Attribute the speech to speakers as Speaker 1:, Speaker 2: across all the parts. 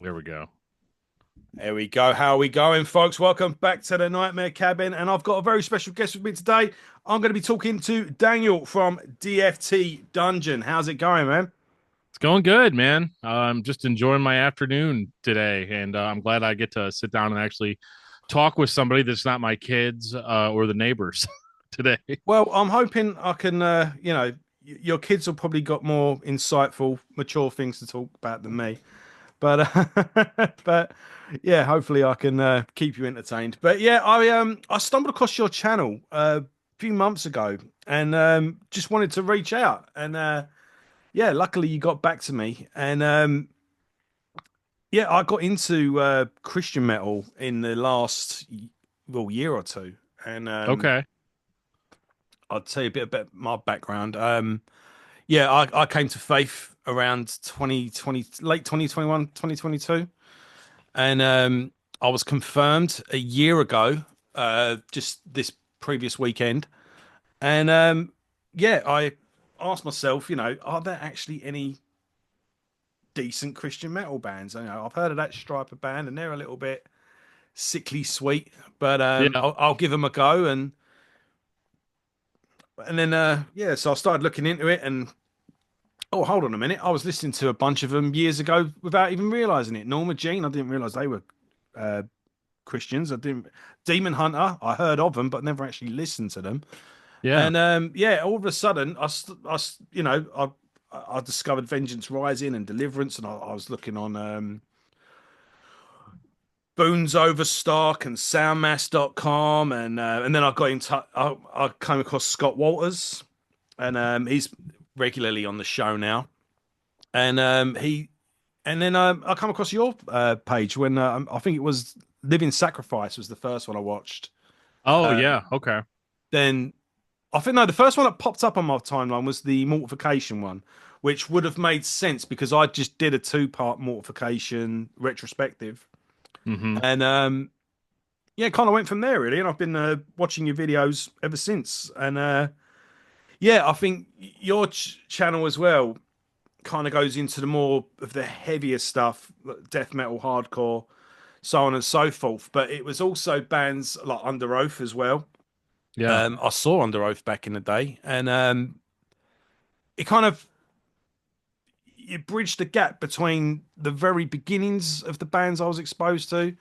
Speaker 1: There we go.
Speaker 2: There we go. How are we going, folks? Welcome back to the Nightmare Cabin. And I've got a very special guest with me today. I'm going to be talking to Daniel from DFT Dungeon. How's it going, man?
Speaker 1: It's going good, man. I'm just enjoying my afternoon today, and I'm glad I get to sit down and actually talk with somebody that's not my kids or the neighbors today.
Speaker 2: Well, I'm hoping I can, your kids have probably got more insightful, mature things to talk about than me. But, but yeah, hopefully I can keep you entertained. But yeah, I stumbled across your channel a few months ago and just wanted to reach out and yeah, luckily you got back to me, and yeah, I got into Christian metal in the last year or two, and
Speaker 1: Okay.
Speaker 2: I'll tell you a bit about my background. Yeah, I came to faith around 2020, late 2021, 2022, and I was confirmed a year ago, just this previous weekend, and yeah, I asked myself, are there actually any decent Christian metal bands? I've heard of that Striper band, and they're a little bit sickly sweet, but
Speaker 1: Yeah.
Speaker 2: I'll give them a go. And then yeah, so I started looking into it, and oh, hold on a minute, I was listening to a bunch of them years ago without even realizing it. Norma Jean, I didn't realize they were uh, Christians. I didn't. Demon Hunter, I heard of them, but never actually listened to them.
Speaker 1: Yeah.
Speaker 2: And yeah, all of a sudden, I discovered Vengeance Rising and Deliverance, and I was looking on Boone's Overstock and Soundmass.com, and then I got in touch. I came across Scott Walters, and he's regularly on the show now. And and then I come across your page when I think it was Living Sacrifice was the first one I watched.
Speaker 1: Oh,
Speaker 2: Uh,
Speaker 1: yeah. Okay.
Speaker 2: then I think no, the first one that popped up on my timeline was the Mortification one, which would have made sense because I just did a two-part Mortification retrospective,
Speaker 1: Hmm.
Speaker 2: and yeah, kind of went from there really, and I've been watching your videos ever since. And yeah, I think your channel as well kind of goes into the more of the heavier stuff, like death metal, hardcore, so on and so forth. But it was also bands like Under Oath as well.
Speaker 1: Yeah.
Speaker 2: I saw Under Oath back in the day, and it kind of it bridged the gap between the very beginnings of the bands I was exposed to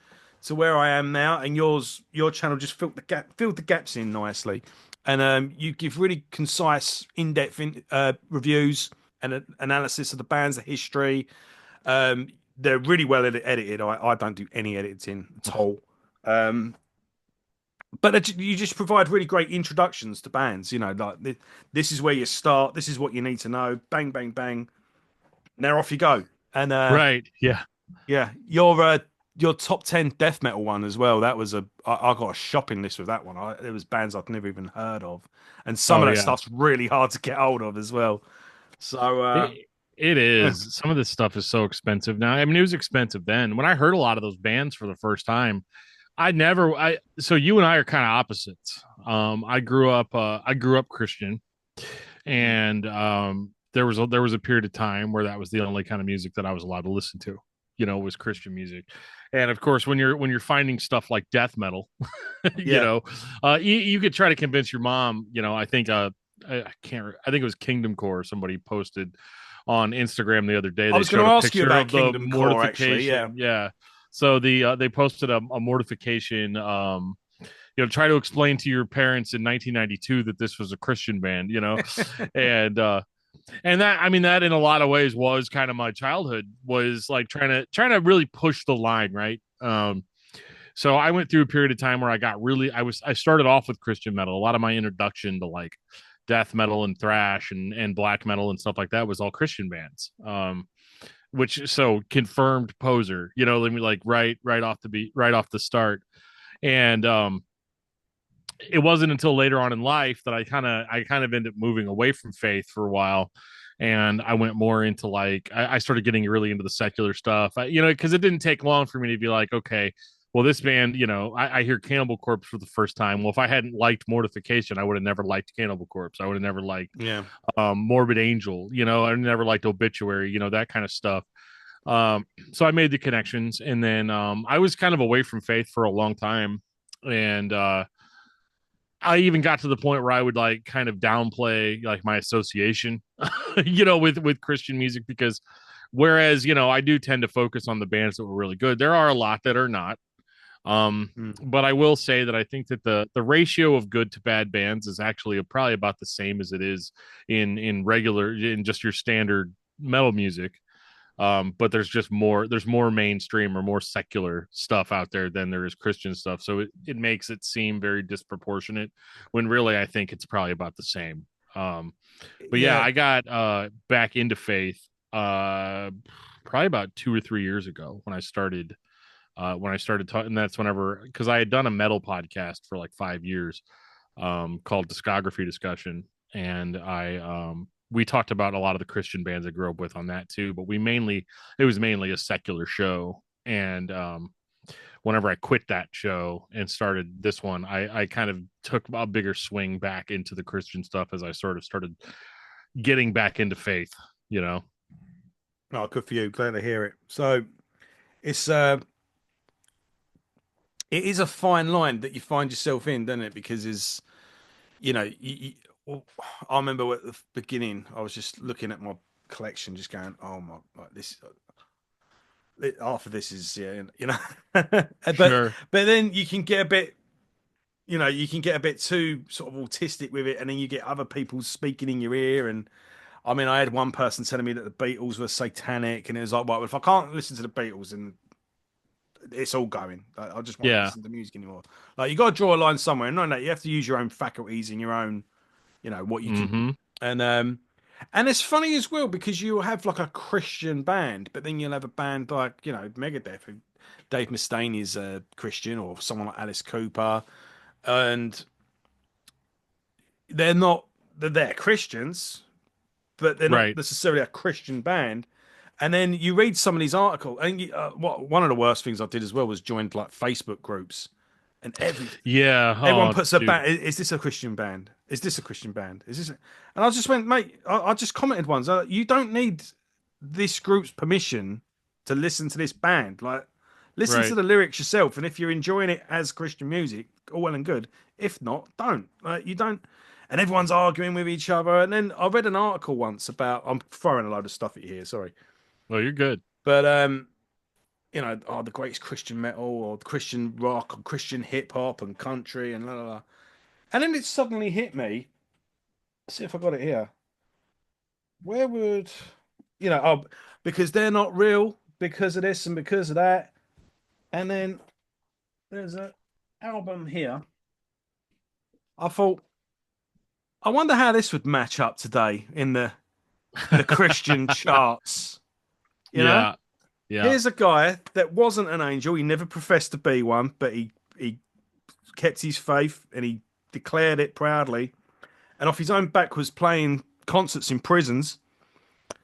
Speaker 2: where I am now, and your channel just filled the gaps in nicely, and you give really concise, in-depth reviews and analysis of the bands, the history. They're really well edited. I don't do any editing at all. Um, but you just provide really great introductions to bands. Like this is where you start. This is what you need to know. Bang, bang, bang. Now off you go. And
Speaker 1: Right. Yeah.
Speaker 2: yeah, your top 10 death metal one as well. That was I got a shopping list with that one. There was bands I've never even heard of, and some
Speaker 1: Oh,
Speaker 2: of that
Speaker 1: yeah.
Speaker 2: stuff's really hard to get hold of as well. So
Speaker 1: It
Speaker 2: yeah.
Speaker 1: is. Some of this stuff is so expensive now. I mean, it was expensive then. When I heard a lot of those bands for the first time, so you and I are kind of opposites. I grew up Christian, and there was a period of time where that was the only kind of music that I was allowed to listen to. Was Christian music, and of course, when you're finding stuff like death metal,
Speaker 2: Yeah.
Speaker 1: you could try to convince your mom. I can't. I think it was Kingdom Core. Somebody posted on Instagram the other day.
Speaker 2: I
Speaker 1: They
Speaker 2: was going
Speaker 1: showed
Speaker 2: to
Speaker 1: a
Speaker 2: ask you
Speaker 1: picture
Speaker 2: about
Speaker 1: of the
Speaker 2: Kingdom Core, actually. Yeah.
Speaker 1: mortification. Yeah. So they posted a mortification. Try to explain to your parents in 1992 that this was a Christian band. And that, I mean, that in a lot of ways was kind of my childhood, was like trying to really push the line, right? So I went through a period of time where I started off with Christian metal. A lot of my introduction to like death metal and thrash and black metal and stuff like that was all Christian bands. Which so confirmed poser, let me like right off the start. And it wasn't until later on in life that I kind of ended up moving away from faith for a while, and I went more into like I started getting really into the secular stuff. Because it didn't take long for me to be like, okay, well, this band, I hear Cannibal Corpse for the first time. Well, if I hadn't liked Mortification, I would have never liked Cannibal Corpse. I would have never liked
Speaker 2: Yeah.
Speaker 1: Morbid Angel. I never liked Obituary. That kind of stuff. So I made the connections, and then I was kind of away from faith for a long time, and I even got to the point where I would like kind of downplay like my association, with Christian music, because whereas I do tend to focus on the bands that were really good, there are a lot that are not.
Speaker 2: Mm.
Speaker 1: But I will say that I think that the ratio of good to bad bands is actually probably about the same as it is in just your standard metal music. But there's more mainstream or more secular stuff out there than there is Christian stuff, so it makes it seem very disproportionate when really I think it's probably about the same. But yeah,
Speaker 2: Yeah.
Speaker 1: I got back into faith probably about 2 or 3 years ago when I started talking. And that's whenever, because I had done a metal podcast for like 5 years, called Discography Discussion, and I we talked about a lot of the Christian bands I grew up with on that too. But it was mainly a secular show, and whenever I quit that show and started this one, I kind of took a bigger swing back into the Christian stuff as I sort of started getting back into faith. You know,
Speaker 2: Oh, good for you. Glad to hear it. So it's it is a fine line that you find yourself in, doesn't it? Because it's well, I remember at the beginning, I was just looking at my collection, just going, "Oh my, like this, half of this is but
Speaker 1: sure,
Speaker 2: then you can get a bit, you can get a bit too sort of autistic with it, and then you get other people speaking in your ear, and I mean, I had one person telling me that the Beatles were satanic, and it was like, well, if I can't listen to the Beatles, and it's all going. Like, I just won't
Speaker 1: yeah,
Speaker 2: listen to music anymore. Like you got to draw a line somewhere. And no, you have to use your own faculties and your own, what you can.
Speaker 1: mm-hmm,
Speaker 2: And it's funny as well because you'll have like a Christian band, but then you'll have a band like Megadeth, who Dave Mustaine is a Christian, or someone like Alice Cooper, and they're not they're Christians, but they're not
Speaker 1: right,
Speaker 2: necessarily a Christian band. And then you read some of these articles, and what one of the worst things I did as well was joined like Facebook groups, and
Speaker 1: yeah,
Speaker 2: everyone
Speaker 1: oh,
Speaker 2: puts a
Speaker 1: dude,
Speaker 2: band. Is this a Christian band? Is this a Christian band? Is this? And I just went, mate. I just commented once. You don't need this group's permission to listen to this band. Like, listen to
Speaker 1: right.
Speaker 2: the lyrics yourself, and if you're enjoying it as Christian music, all well and good. If not, don't. Like, you don't. And everyone's arguing with each other. And then I read an article once about. I'm throwing a load of stuff at you here. Sorry,
Speaker 1: Well, you're good.
Speaker 2: but the greatest Christian metal or Christian rock or Christian hip hop and country and la la la. And then it suddenly hit me. Let's see if I got it here. Where would because they're not real because of this and because of that. And then there's an album here. I thought, I wonder how this would match up today in the Christian charts. You know,
Speaker 1: Yeah, yeah,
Speaker 2: here's a guy that wasn't an angel. He never professed to be one, but he kept his faith and he declared it proudly. And off his own back was playing concerts in prisons.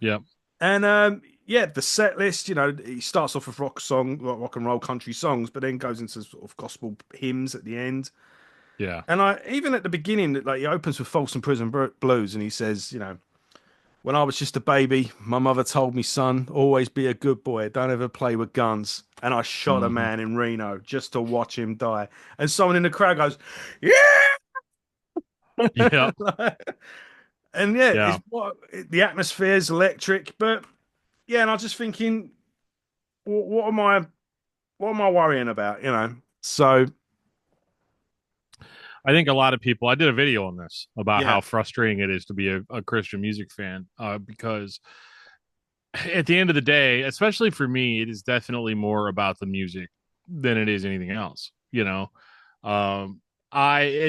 Speaker 1: yeah,
Speaker 2: And yeah, the set list, he starts off with rock and roll country songs, but then goes into sort of gospel hymns at the end.
Speaker 1: yeah.
Speaker 2: And I even at the beginning, like he opens with Folsom Prison Blues, and he says, when I was just a baby, my mother told me, son, always be a good boy, don't ever play with guns. And I shot a
Speaker 1: Hmm.
Speaker 2: man in Reno just to watch him die. And someone in the crowd goes, yeah.
Speaker 1: Yeah,
Speaker 2: And yeah,
Speaker 1: yeah.
Speaker 2: the atmosphere is electric, but yeah, and I was just thinking, what am I worrying about? So
Speaker 1: I think a lot of people. I did a video on this about
Speaker 2: yeah,
Speaker 1: how frustrating it is to be a Christian music fan, because at the end of the day, especially for me, it is definitely more about the music than it is anything else. Um,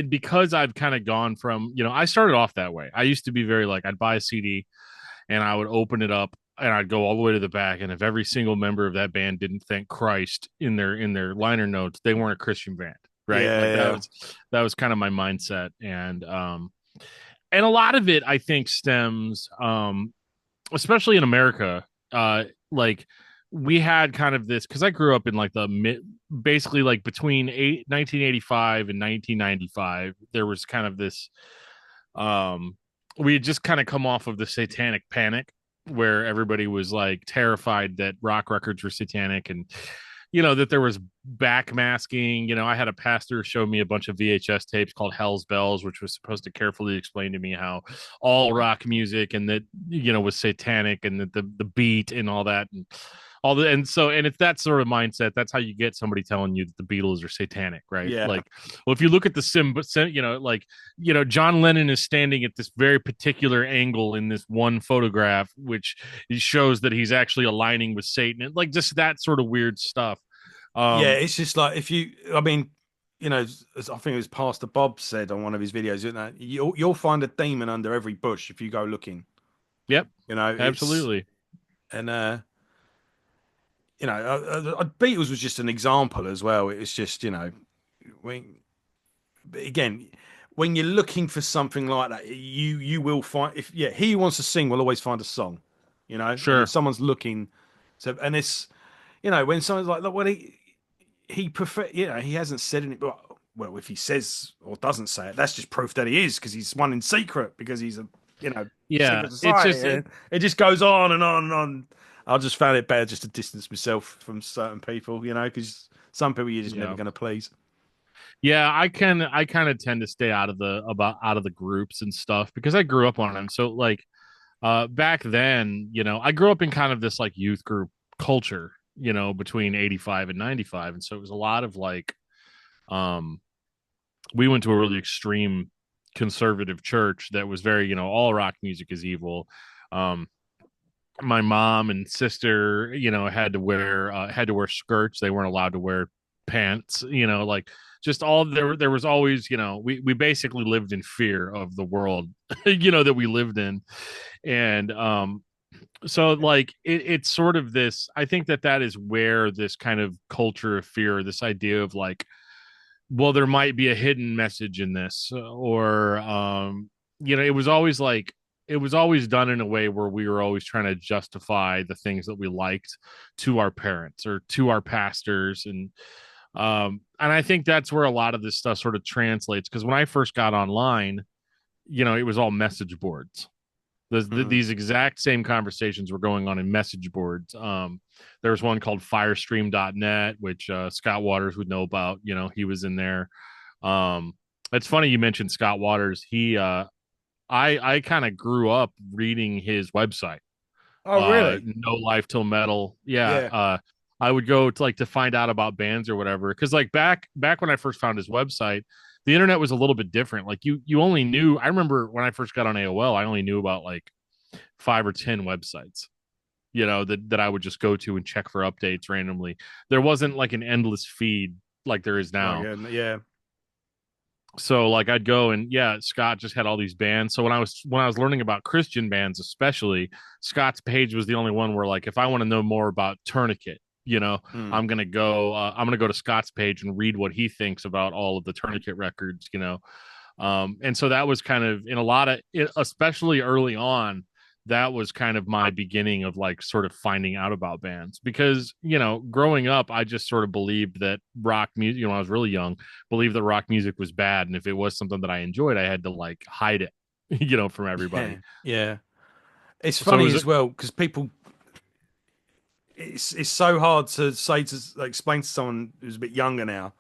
Speaker 1: because I've kind of gone from I started off that way. I used to be very like I'd buy a CD and I would open it up and I'd go all the way to the back, and if every single member of that band didn't thank Christ in their liner notes, they weren't a Christian band, right? Like
Speaker 2: yeah,
Speaker 1: that was kind of my mindset, and a lot of it I think stems, especially in America, like we had kind of this, because I grew up in like basically like between 1985 and 1995. There was kind of this, we had just kind of come off of the Satanic Panic, where everybody was like terrified that rock records were satanic, and that there was backmasking. I had a pastor show me a bunch of VHS tapes called Hell's Bells, which was supposed to carefully explain to me how all rock music and that was satanic, and that the beat and all that, and all the and it's that sort of mindset. That's how you get somebody telling you that the Beatles are satanic, right?
Speaker 2: Yeah.
Speaker 1: Like, well, if you look at the like, John Lennon is standing at this very particular angle in this one photograph, which shows that he's actually aligning with Satan, and like just that sort of weird stuff.
Speaker 2: Yeah,
Speaker 1: um
Speaker 2: it's just like if you, I mean, as I think it was Pastor Bob said on one of his videos, you'll find a demon under every bush if you go looking.
Speaker 1: yep,
Speaker 2: It's
Speaker 1: absolutely.
Speaker 2: and Beatles was just an example as well. It's just when again when you're looking for something like that, you will find if he who wants to sing will always find a song, and if
Speaker 1: Sure.
Speaker 2: someone's looking, so and it's when someone's like, look, well, he prefer he hasn't said anything. Well, if he says or doesn't say it, that's just proof that he is, because he's one in secret, because he's a
Speaker 1: Yeah,
Speaker 2: secret
Speaker 1: it's
Speaker 2: society,
Speaker 1: just
Speaker 2: and it just goes on and on and on. I just found it better just to distance myself from certain people, because some people you're just never
Speaker 1: yeah.
Speaker 2: going to please.
Speaker 1: Yeah, I kind of tend to stay out of the groups and stuff because I grew up on them. So like back then, I grew up in kind of this like youth group culture, between 85 and 95. And so it was a lot of like um we went to a really extreme conservative church that was very, all rock music is evil. Um my mom and sister, had to wear skirts. They weren't allowed to wear pants, like just all there was always, we basically lived in fear of the world, that we lived in. And so like it's sort of this, I think that is where this kind of culture of fear, this idea of like, well, there might be a hidden message in this, or it was always like, it was always done in a way where we were always trying to justify the things that we liked to our parents or to our pastors. And I think that's where a lot of this stuff sort of translates, because when I first got online, it was all message boards.
Speaker 2: Mm.
Speaker 1: These exact same conversations were going on in message boards. There was one called firestream.net, which Scott Waters would know about. He was in there. It's funny you mentioned Scott Waters. I kind of grew up reading his website,
Speaker 2: Oh, really?
Speaker 1: No Life Till Metal. Yeah.
Speaker 2: Yeah.
Speaker 1: I would go to like to find out about bands or whatever, because like back when I first found his website, the internet was a little bit different. Like you only knew, I remember when I first got on AOL, I only knew about like 5 or 10 websites, that I would just go to and check for updates randomly. There wasn't like an endless feed like there is
Speaker 2: Like,
Speaker 1: now.
Speaker 2: yeah.
Speaker 1: So like I'd go, and yeah, Scott just had all these bands. So when I was learning about Christian bands, especially, Scott's page was the only one where like if I want to know more about Tourniquet,
Speaker 2: Mm.
Speaker 1: I'm gonna go to Scott's page and read what he thinks about all of the Tourniquet records. And so that was kind of in a lot of, especially early on, that was kind of my beginning of like sort of finding out about bands, because growing up I just sort of believed that rock music, when I was really young, believed that rock music was bad, and if it was something that I enjoyed, I had to like hide it, from everybody.
Speaker 2: Yeah. Yeah. It's
Speaker 1: So it
Speaker 2: funny
Speaker 1: was
Speaker 2: as well because people, it's so hard to say to like, explain to someone who's a bit younger now.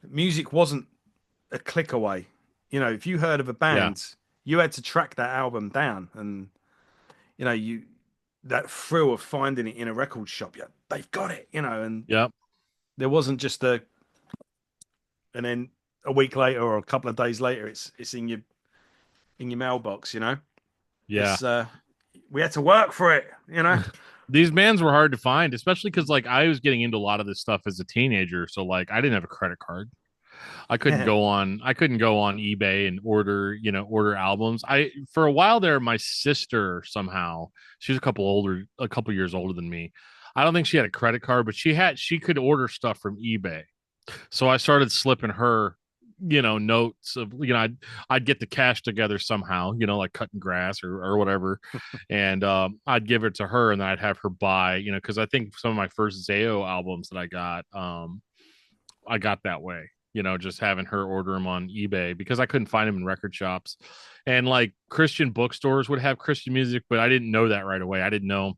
Speaker 2: Music wasn't a click away. If you heard of a
Speaker 1: yeah,
Speaker 2: band, you had to track that album down, and you that thrill of finding it in a record shop. Yeah, they've got it. And
Speaker 1: yep,
Speaker 2: there wasn't just and then a week later or a couple of days later, it's in your mailbox.
Speaker 1: yeah.
Speaker 2: It's we had to work for it.
Speaker 1: These bands were hard to find, especially because like I was getting into a lot of this stuff as a teenager, so like I didn't have a credit card.
Speaker 2: Yeah.
Speaker 1: I couldn't go on eBay and order albums. I For a while there, my sister somehow, she's a couple years older than me. I don't think she had a credit card, but she could order stuff from eBay. So I started slipping her, notes of, I'd get the cash together somehow, like cutting grass or whatever. And I'd give it to her, and then I'd have her buy, because I think some of my first Zayo albums that I got that way. just having her order them on eBay because I couldn't find them in record shops. And like Christian bookstores would have Christian music, but I didn't know that right away. I didn't know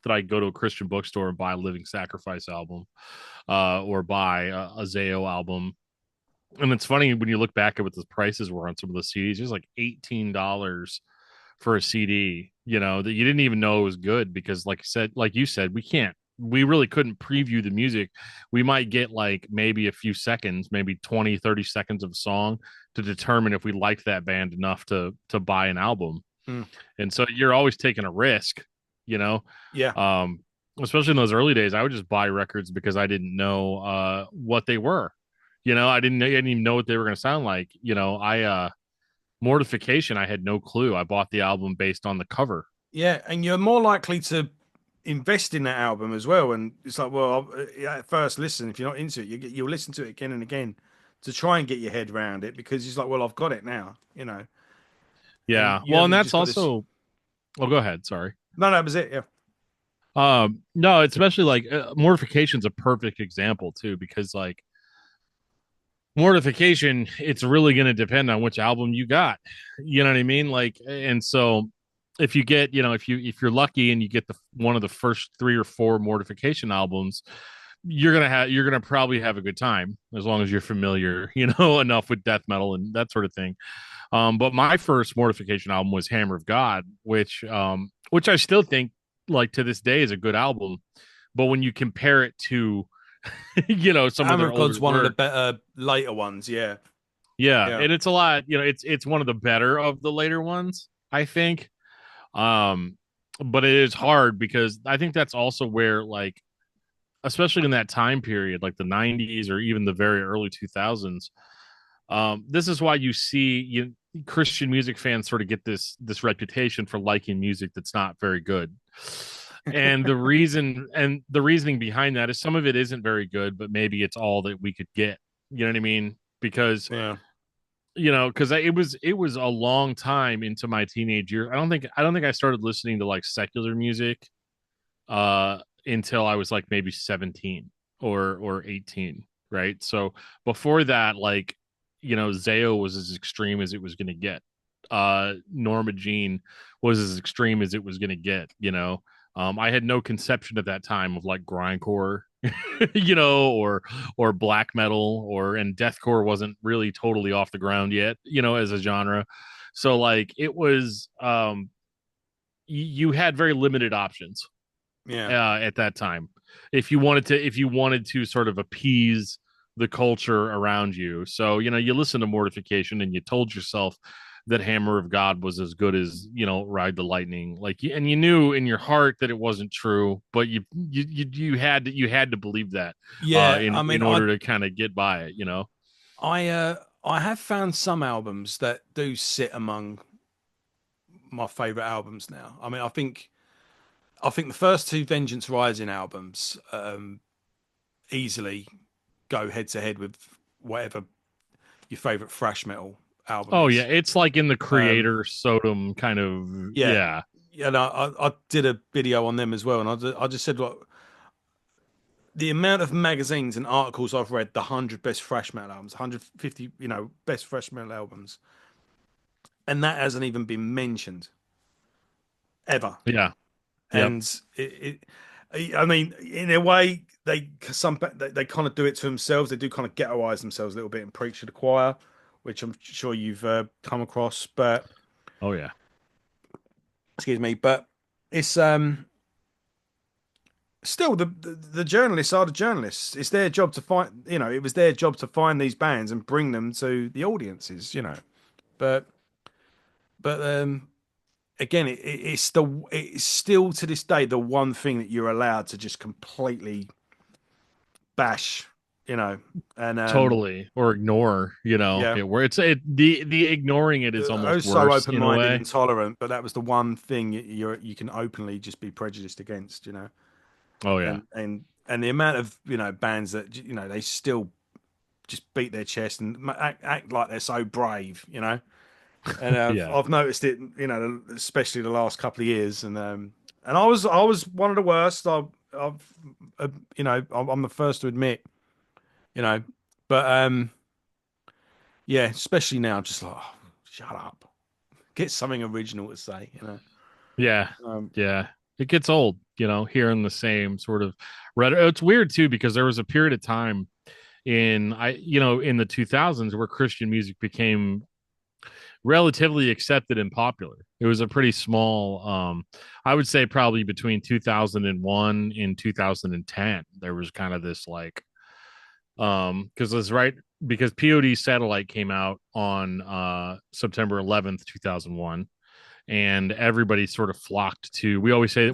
Speaker 1: that I'd go to a Christian bookstore and buy a Living Sacrifice album, or buy a Zayo album. And it's funny when you look back at what the prices were on some of the CDs. It was like $18 for a CD, that you didn't even know it was good because, like you said, we really couldn't preview the music. We might get like maybe a few seconds, maybe 20, 30 seconds of a song to determine if we liked that band enough to buy an album.
Speaker 2: Mm.
Speaker 1: And so you're always taking a risk, you know.
Speaker 2: Yeah.
Speaker 1: Especially in those early days, I would just buy records because I didn't know what they were. I didn't even know what they were going to sound like. I Mortification, I had no clue. I bought the album based on the cover.
Speaker 2: Yeah, and you're more likely to invest in that album as well. And it's like, well, at first listen, if you're not into it, you'll listen to it again and again to try and get your head around it because it's like, well, I've got it now, and
Speaker 1: Yeah.
Speaker 2: you
Speaker 1: Well, and
Speaker 2: haven't
Speaker 1: that's
Speaker 2: just got this.
Speaker 1: also. Oh, go ahead. Sorry.
Speaker 2: No, that was it. Yeah,
Speaker 1: No, it's especially like Mortification's a perfect example too, because like Mortification, it's really going to depend on which album you got. You know what I mean? Like, and so if you get, if you're lucky and you get the one of the first 3 or 4 Mortification albums, you're gonna probably have a good time as long as you're familiar, enough with death metal and that sort of thing. But my first Mortification album was Hammer of God, which I still think, like to this day, is a good album. But when you compare it to, some of
Speaker 2: Hammer
Speaker 1: their
Speaker 2: of
Speaker 1: older
Speaker 2: God's one of the
Speaker 1: work,
Speaker 2: better later ones. Yeah,
Speaker 1: yeah,
Speaker 2: yeah,
Speaker 1: and it's a lot. It's one of the better of the later ones, I think. Um, but it is hard because I think that's also where, like, especially in that time period, like the '90s or even the very early 2000s. This is why you see Christian music fans sort of get this reputation for liking music that's not very good. And the reasoning behind that is some of it isn't very good, but maybe it's all that we could get. You know what I mean? Because
Speaker 2: yeah,
Speaker 1: it was a long time into my teenage years. I don't think I started listening to like secular music until I was like maybe 17 or 18, right? So before that, like, Zayo was as extreme as it was going to get. Norma Jean was as extreme as it was going to get. I had no conception at that time of like grindcore, or black metal, and deathcore wasn't really totally off the ground yet, as a genre. So like it was, you had very limited options
Speaker 2: yeah,
Speaker 1: at that time if you wanted to sort of appease the culture around you. So you listen to Mortification and you told yourself that Hammer of God was as good as Ride the Lightning, like, and you knew in your heart that it wasn't true, but you had to believe that
Speaker 2: yeah. I
Speaker 1: in
Speaker 2: mean, I
Speaker 1: order to kind of get by it.
Speaker 2: I have found some albums that do sit among my favorite albums now. I mean, I think the first 2 Vengeance Rising albums easily go head to head with whatever your favorite thrash metal album
Speaker 1: Oh yeah,
Speaker 2: is.
Speaker 1: it's like in the
Speaker 2: Um,
Speaker 1: Creator Sodom kind of.
Speaker 2: yeah,
Speaker 1: Yeah.
Speaker 2: yeah. And I did a video on them as well, and I just said, look, the amount of magazines and articles I've read, the 100 best thrash metal albums, 150, best thrash metal albums, and that hasn't even been mentioned ever.
Speaker 1: Yeah. Yep.
Speaker 2: And I mean, in a way, they kind of do it to themselves. They do kind of ghettoize themselves a little bit and preach to the choir, which I'm sure you've come across. But
Speaker 1: Oh yeah.
Speaker 2: excuse me, but it's still the journalists are the journalists. It's their job to find. It was their job to find these bands and bring them to the audiences. But but again, it's still to this day the one thing that you're allowed to just completely bash, you know, and
Speaker 1: Totally, or ignore,
Speaker 2: yeah,
Speaker 1: where the ignoring it is
Speaker 2: I
Speaker 1: almost
Speaker 2: was so
Speaker 1: worse in a
Speaker 2: open-minded
Speaker 1: way.
Speaker 2: and tolerant, but that was the one thing you can openly just be prejudiced against,
Speaker 1: Oh yeah.
Speaker 2: and the amount of bands that they still just beat their chest and act like they're so brave, and
Speaker 1: Yeah.
Speaker 2: I've noticed it, especially the last couple of years, and I was one of the worst. I'm the first to admit, you know. But yeah, especially now, just like, oh, shut up, get something original to say, you know.
Speaker 1: Yeah.
Speaker 2: Um,
Speaker 1: Yeah. It gets old, hearing the same sort of rhetoric. It's weird too because there was a period of time in the 2000s where Christian music became relatively accepted and popular. It was a pretty small I would say probably between 2001 and 2010 there was kind of this like because it's right because POD Satellite came out on September 11th 2001, and everybody sort of flocked to we
Speaker 2: yeah,
Speaker 1: always say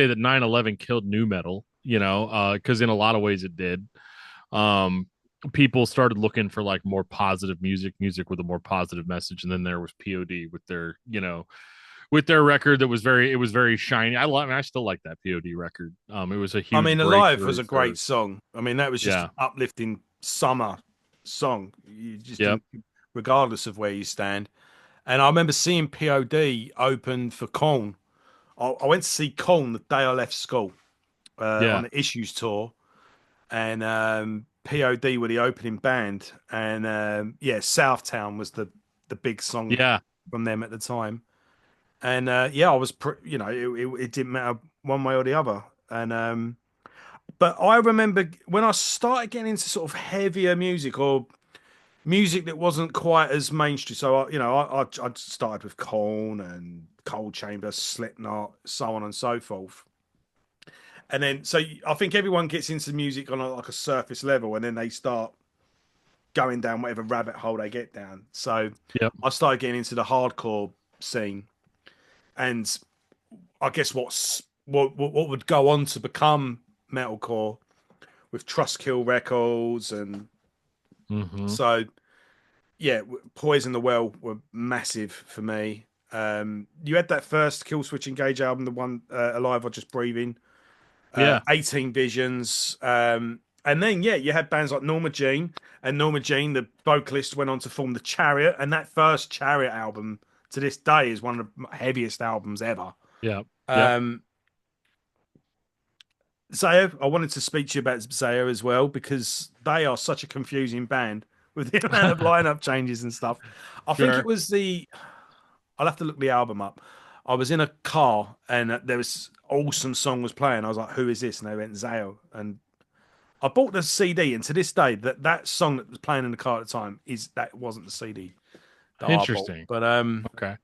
Speaker 1: that 9/11 killed new metal, because in a lot of ways it did. um People started looking for like more positive music with a more positive message, and then there was POD with their with their record that was very shiny. I still like that POD record. It was a
Speaker 2: I
Speaker 1: huge
Speaker 2: mean, Alive was
Speaker 1: breakthrough
Speaker 2: a great
Speaker 1: for.
Speaker 2: song. I mean, that was just
Speaker 1: Yeah.
Speaker 2: an uplifting summer song. You just
Speaker 1: Yep.
Speaker 2: didn't, regardless of where you stand. And I remember seeing POD open for Korn. I went to see Korn the day I left school on
Speaker 1: Yeah.
Speaker 2: the Issues tour, and POD were the opening band, and yeah, Southtown was the big song
Speaker 1: Yeah.
Speaker 2: from them at the time. And yeah, I was, it didn't matter one way or the other. And but I remember when I started getting into sort of heavier music or music that wasn't quite as mainstream. So I started with Korn and Cold Chamber, Slipknot, so on and so forth. And then so I think everyone gets into music on like a surface level, and then they start going down whatever rabbit hole they get down. So
Speaker 1: Yep.
Speaker 2: I started getting into the hardcore scene, and I guess what would go on to become metalcore with Trustkill Records, and
Speaker 1: Hmm.
Speaker 2: so yeah, Poison the Well were massive for me. You had that first Kill Switch Engage album, the one Alive or Just Breathing,
Speaker 1: Yeah.
Speaker 2: 18 Visions, and then yeah, you had bands like Norma Jean, and Norma Jean, the vocalist, went on to form the Chariot, and that first Chariot album to this day is one of the heaviest albums ever.
Speaker 1: Yep. Yep.
Speaker 2: Um, Zayo, I wanted to speak to you about Zayo as well because they are such a confusing band with the amount of lineup changes and stuff. I think it
Speaker 1: Sure.
Speaker 2: was I'll have to look the album up. I was in a car and there was awesome song was playing. I was like, "Who is this?" And they went Zayo, and I bought the CD. And to this day, that song that was playing in the car at the time is that wasn't the CD that I bought.
Speaker 1: Interesting. Okay.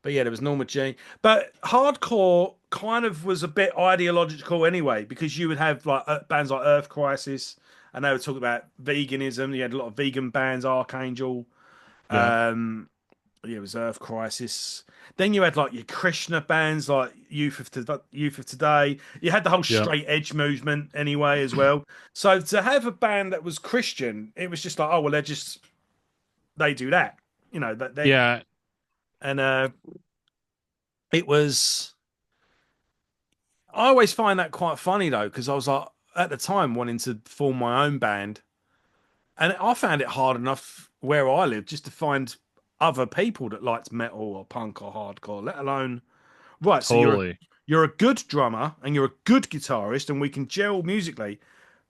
Speaker 2: But yeah, there was Norma Jean. But hardcore kind of was a bit ideological anyway, because you would have like bands like Earth Crisis, and they would talk about veganism. You had a lot of vegan bands, Archangel.
Speaker 1: Yeah.
Speaker 2: Um, yeah, it was Earth Crisis. Then you had like your Krishna bands, like Youth of Today. You had the whole
Speaker 1: Yep.
Speaker 2: straight edge movement anyway as well. So to have a band that was Christian, it was just like, oh well, they do that, that they
Speaker 1: Yeah.
Speaker 2: and it was. I always find that quite funny though, because I was like at the time wanting to form my own band, and I found it hard enough where I live just to find other people that liked metal or punk or hardcore, let alone right. So
Speaker 1: Totally.
Speaker 2: you're a good drummer and you're a good guitarist, and we can gel musically,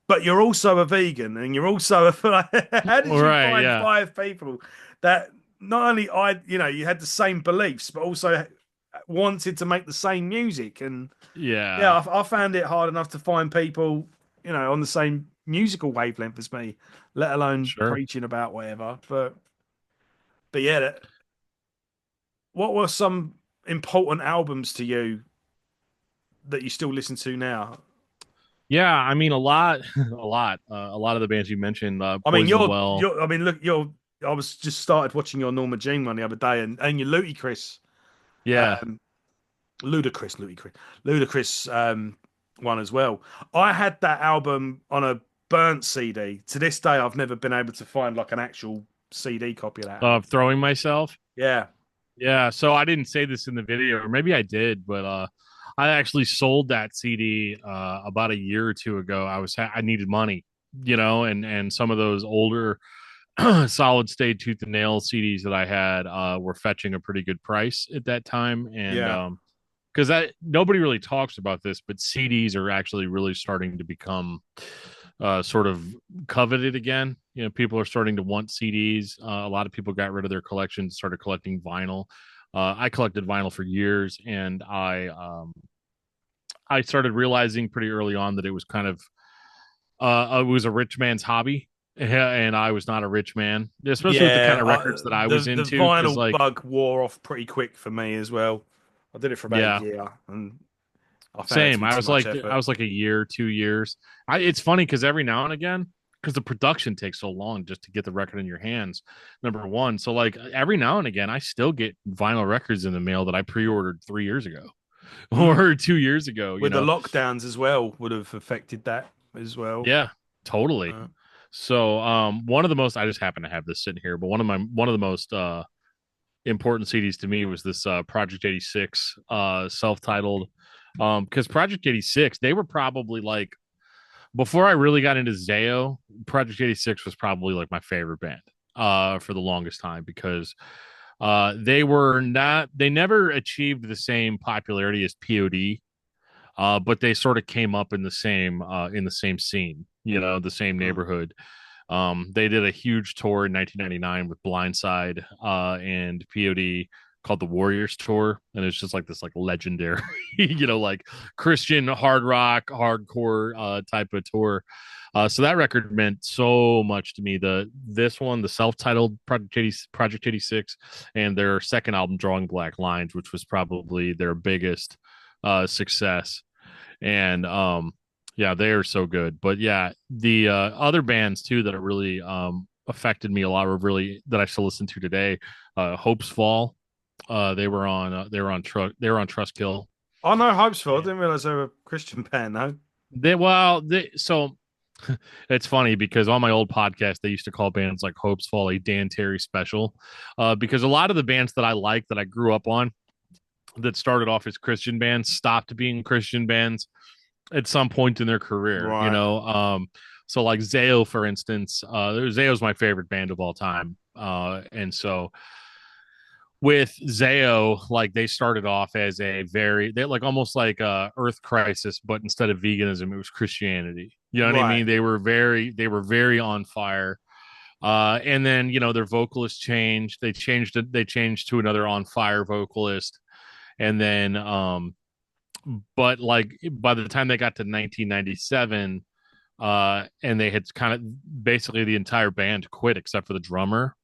Speaker 2: but you're also a vegan and you're also a. How did
Speaker 1: All
Speaker 2: you
Speaker 1: right.
Speaker 2: find
Speaker 1: Yeah.
Speaker 2: five people that not only you had the same beliefs, but also wanted to make the same music? And yeah,
Speaker 1: Yeah.
Speaker 2: I found it hard enough to find people, on the same musical wavelength as me, let alone
Speaker 1: Sure.
Speaker 2: preaching about whatever. But yeah, what were some important albums to you that you still listen to now?
Speaker 1: Yeah. I mean, a lot, a lot of the bands you mentioned,
Speaker 2: I mean,
Speaker 1: Poison the Well.
Speaker 2: I mean, look, I was just started watching your Norma Jean one the other day, and your Ludacris,
Speaker 1: Yeah.
Speaker 2: um, Ludacris, one as well. I had that album on a burnt CD. To this day, I've never been able to find like an actual CD copy of that
Speaker 1: Of
Speaker 2: album.
Speaker 1: Throwing Myself.
Speaker 2: Yeah,
Speaker 1: Yeah. So I didn't say this in the video, or maybe I did, but I actually sold that CD about a year or two ago. I needed money, and some of those older solid state tooth and nail CDs that I had were fetching a pretty good price at that time, and
Speaker 2: yeah,
Speaker 1: because that nobody really talks about this, but CDs are actually really starting to become sort of coveted again. You know, people are starting to want CDs. A lot of people got rid of their collections, started collecting vinyl. I collected vinyl for years, and I started realizing pretty early on that it was kind of it was a rich man's hobby, and I was not a rich man, especially with the kind
Speaker 2: Yeah,
Speaker 1: of records that I was
Speaker 2: the
Speaker 1: into. Because
Speaker 2: vinyl
Speaker 1: like,
Speaker 2: bug wore off pretty quick for me as well. I did it for about a
Speaker 1: yeah,
Speaker 2: year, and I found it to
Speaker 1: same.
Speaker 2: be too much
Speaker 1: I
Speaker 2: effort.
Speaker 1: was like a year, 2 years. It's funny because every now and again, because the production takes so long just to get the record in your hands. Number one, so like every now and again, I still get vinyl records in the mail that I pre-ordered 3 years ago
Speaker 2: Mm.
Speaker 1: or 2 years ago. You
Speaker 2: With the
Speaker 1: know,
Speaker 2: lockdowns as well, would have affected that as well.
Speaker 1: yeah, totally.
Speaker 2: Uh,
Speaker 1: So, one of the most I just happen to have this sitting here, but one of the most important CDs to me was this Project 86 self-titled, because Project 86, they were probably like, before I really got into Zayo, Project 86 was probably like my favorite band for the longest time, because they never achieved the same popularity as POD, but they sort of came up in the same scene, you know, the same
Speaker 2: mm.
Speaker 1: neighborhood. They did a huge tour in 1999 with Blindside and POD, called the Warriors Tour, and it's just like this like legendary, you know, like Christian hard rock, hardcore type of tour. So that record meant so much to me. This one, the self-titled Project 86, and their second album, Drawing Black Lines, which was probably their biggest success. And yeah, they are so good. But yeah, the other bands too that are really affected me a lot, were really, that I still listen to today. Hopes Fall. They were on Trustkill.
Speaker 2: I know Hopesville. I
Speaker 1: And
Speaker 2: didn't realize they were a Christian band, though.
Speaker 1: so it's funny because on my old podcast they used to call bands like Hopes Fall a Dan Terry special, because a lot of the bands that I like, that I grew up on, that started off as Christian bands, stopped being Christian bands at some point in their career, you
Speaker 2: Right.
Speaker 1: know. So like Zayo, for instance, Zayo's my favorite band of all time. And so with Zayo, like they started off as they like almost like a Earth Crisis, but instead of veganism, it was Christianity. You know what I
Speaker 2: Right.
Speaker 1: mean? They were very on fire. And then, you know, their vocalist changed. They changed to another on fire vocalist. And then but like by the time they got to 1997, and they had kind of basically the entire band quit except for the drummer,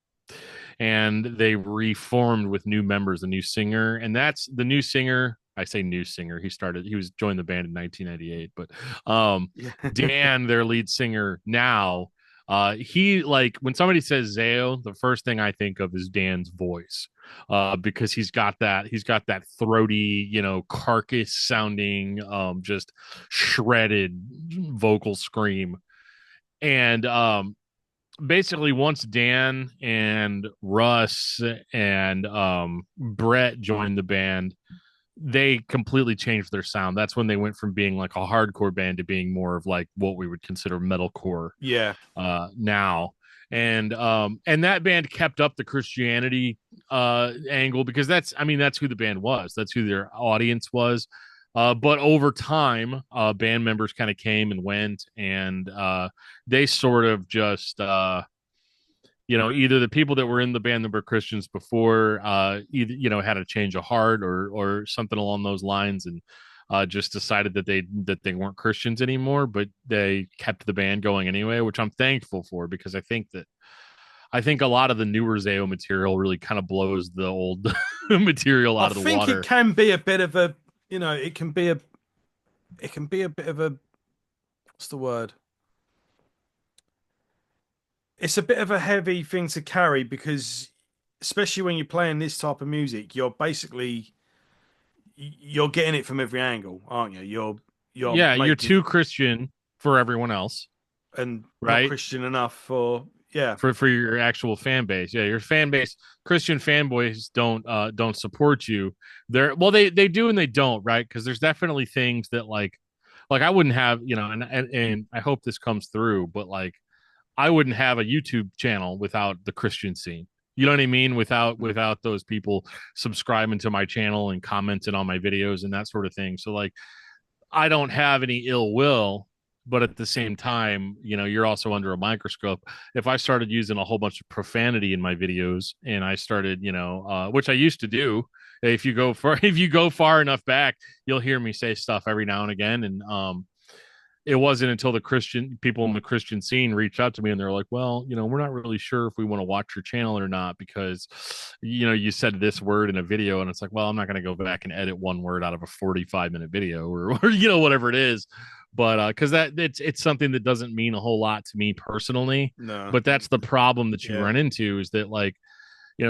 Speaker 1: and they reformed with new members, a new singer, and that's the new singer. I say new singer. He was joined the band in 1998, but
Speaker 2: Yeah.
Speaker 1: Dan, their lead singer now, he, like when somebody says Zayo, the first thing I think of is Dan's voice, because he's got that throaty, you know, carcass sounding, just shredded vocal scream, and basically once Dan and Russ and Brett joined the band, they completely changed their sound. That's when they went from being like a hardcore band to being more of like what we would consider metalcore
Speaker 2: Yeah.
Speaker 1: now. And that band kept up the Christianity angle, because that's who the band was. That's who their audience was. But over time, band members kind of came and went, and they sort of just, you know, either the people that were in the band that were Christians before, either, you know, had a change of heart, or something along those lines, and just decided that they weren't Christians anymore, but they kept the band going anyway, which I'm thankful for, because I think a lot of the newer Zayo material really kind of blows the old material
Speaker 2: I
Speaker 1: out of the
Speaker 2: think it
Speaker 1: water.
Speaker 2: can be a bit of a, it can be a bit of a, what's the word? It's a bit of a heavy thing to carry because, especially when you're playing this type of music, you're getting it from every angle, aren't you? You're
Speaker 1: Yeah, you're
Speaker 2: making
Speaker 1: too Christian for everyone else,
Speaker 2: and not
Speaker 1: right?
Speaker 2: Christian enough for, yeah.
Speaker 1: For your actual fan base. Yeah, your fan base, Christian fanboys don't support you. They do and they don't, right? Because there's definitely things that like I wouldn't have, you know, and I hope this comes through, but like I wouldn't have a YouTube channel without the Christian scene. You know what I mean?
Speaker 2: Mm.
Speaker 1: Without those people subscribing to my channel and commenting on my videos and that sort of thing. So like I don't have any ill will but at the same time, you're also under a microscope. If I started using a whole bunch of profanity in my videos, and I started, which I used to do, if you go far enough back, you'll hear me say stuff every now and again. And it wasn't until the Christian people in the Christian scene reached out to me and they're like, well, we're not really sure if we want to watch your channel or not because, you said this word in a video. And it's like, well, I'm not going to go back and edit one word out of a 45-minute video or whatever it is. But because it's something that doesn't mean a whole lot to me personally.
Speaker 2: No.
Speaker 1: But that's the problem that you
Speaker 2: Yeah.
Speaker 1: run into is that, like,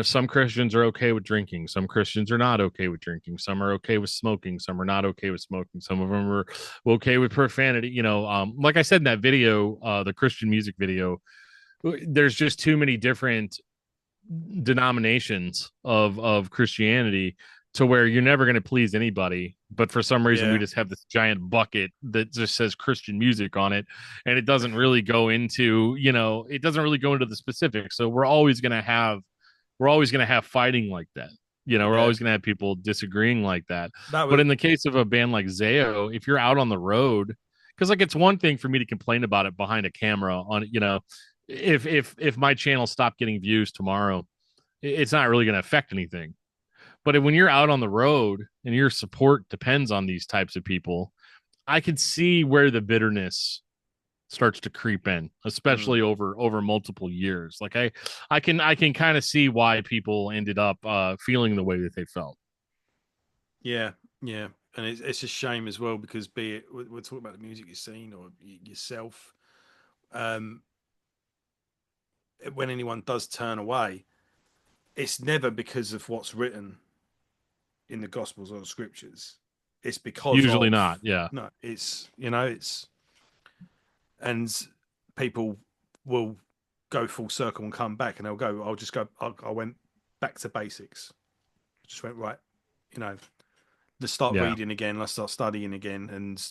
Speaker 1: some Christians are okay with drinking. Some Christians are not okay with drinking. Some are okay with smoking. Some are not okay with smoking. Some of them are okay with profanity. Like I said in that video, the Christian music video, there's just too many different denominations of Christianity to where you're never going to please anybody. But for some reason, we
Speaker 2: Yeah.
Speaker 1: just have this giant bucket that just says Christian music on it, and it doesn't really go into the specifics. So we're always going to have fighting like that. We're
Speaker 2: Yeah.
Speaker 1: always going to have people disagreeing like that.
Speaker 2: That
Speaker 1: But
Speaker 2: was
Speaker 1: in the case of a band like Zayo, if you're out on the road, because like it's one thing for me to complain about it behind a camera on, if my channel stopped getting views tomorrow, it's not really going to affect anything. But when you're out on the road and your support depends on these types of people, I can see where the bitterness starts to creep in,
Speaker 2: mm,
Speaker 1: especially over multiple years. Like I can kind of see why people ended up feeling the way that they felt.
Speaker 2: yeah, yeah. And it's a shame as well because be it we're talking about the music you've seen or yourself, um, when anyone does turn away, it's never because of what's written in the Gospels or the Scriptures. It's because
Speaker 1: Usually
Speaker 2: of
Speaker 1: not. Yeah.
Speaker 2: no. It's and people will go full circle and come back, and they'll go. I'll just go. I went back to basics. Just went right. You know, let's start
Speaker 1: Yeah.
Speaker 2: reading again. Let's start studying again, and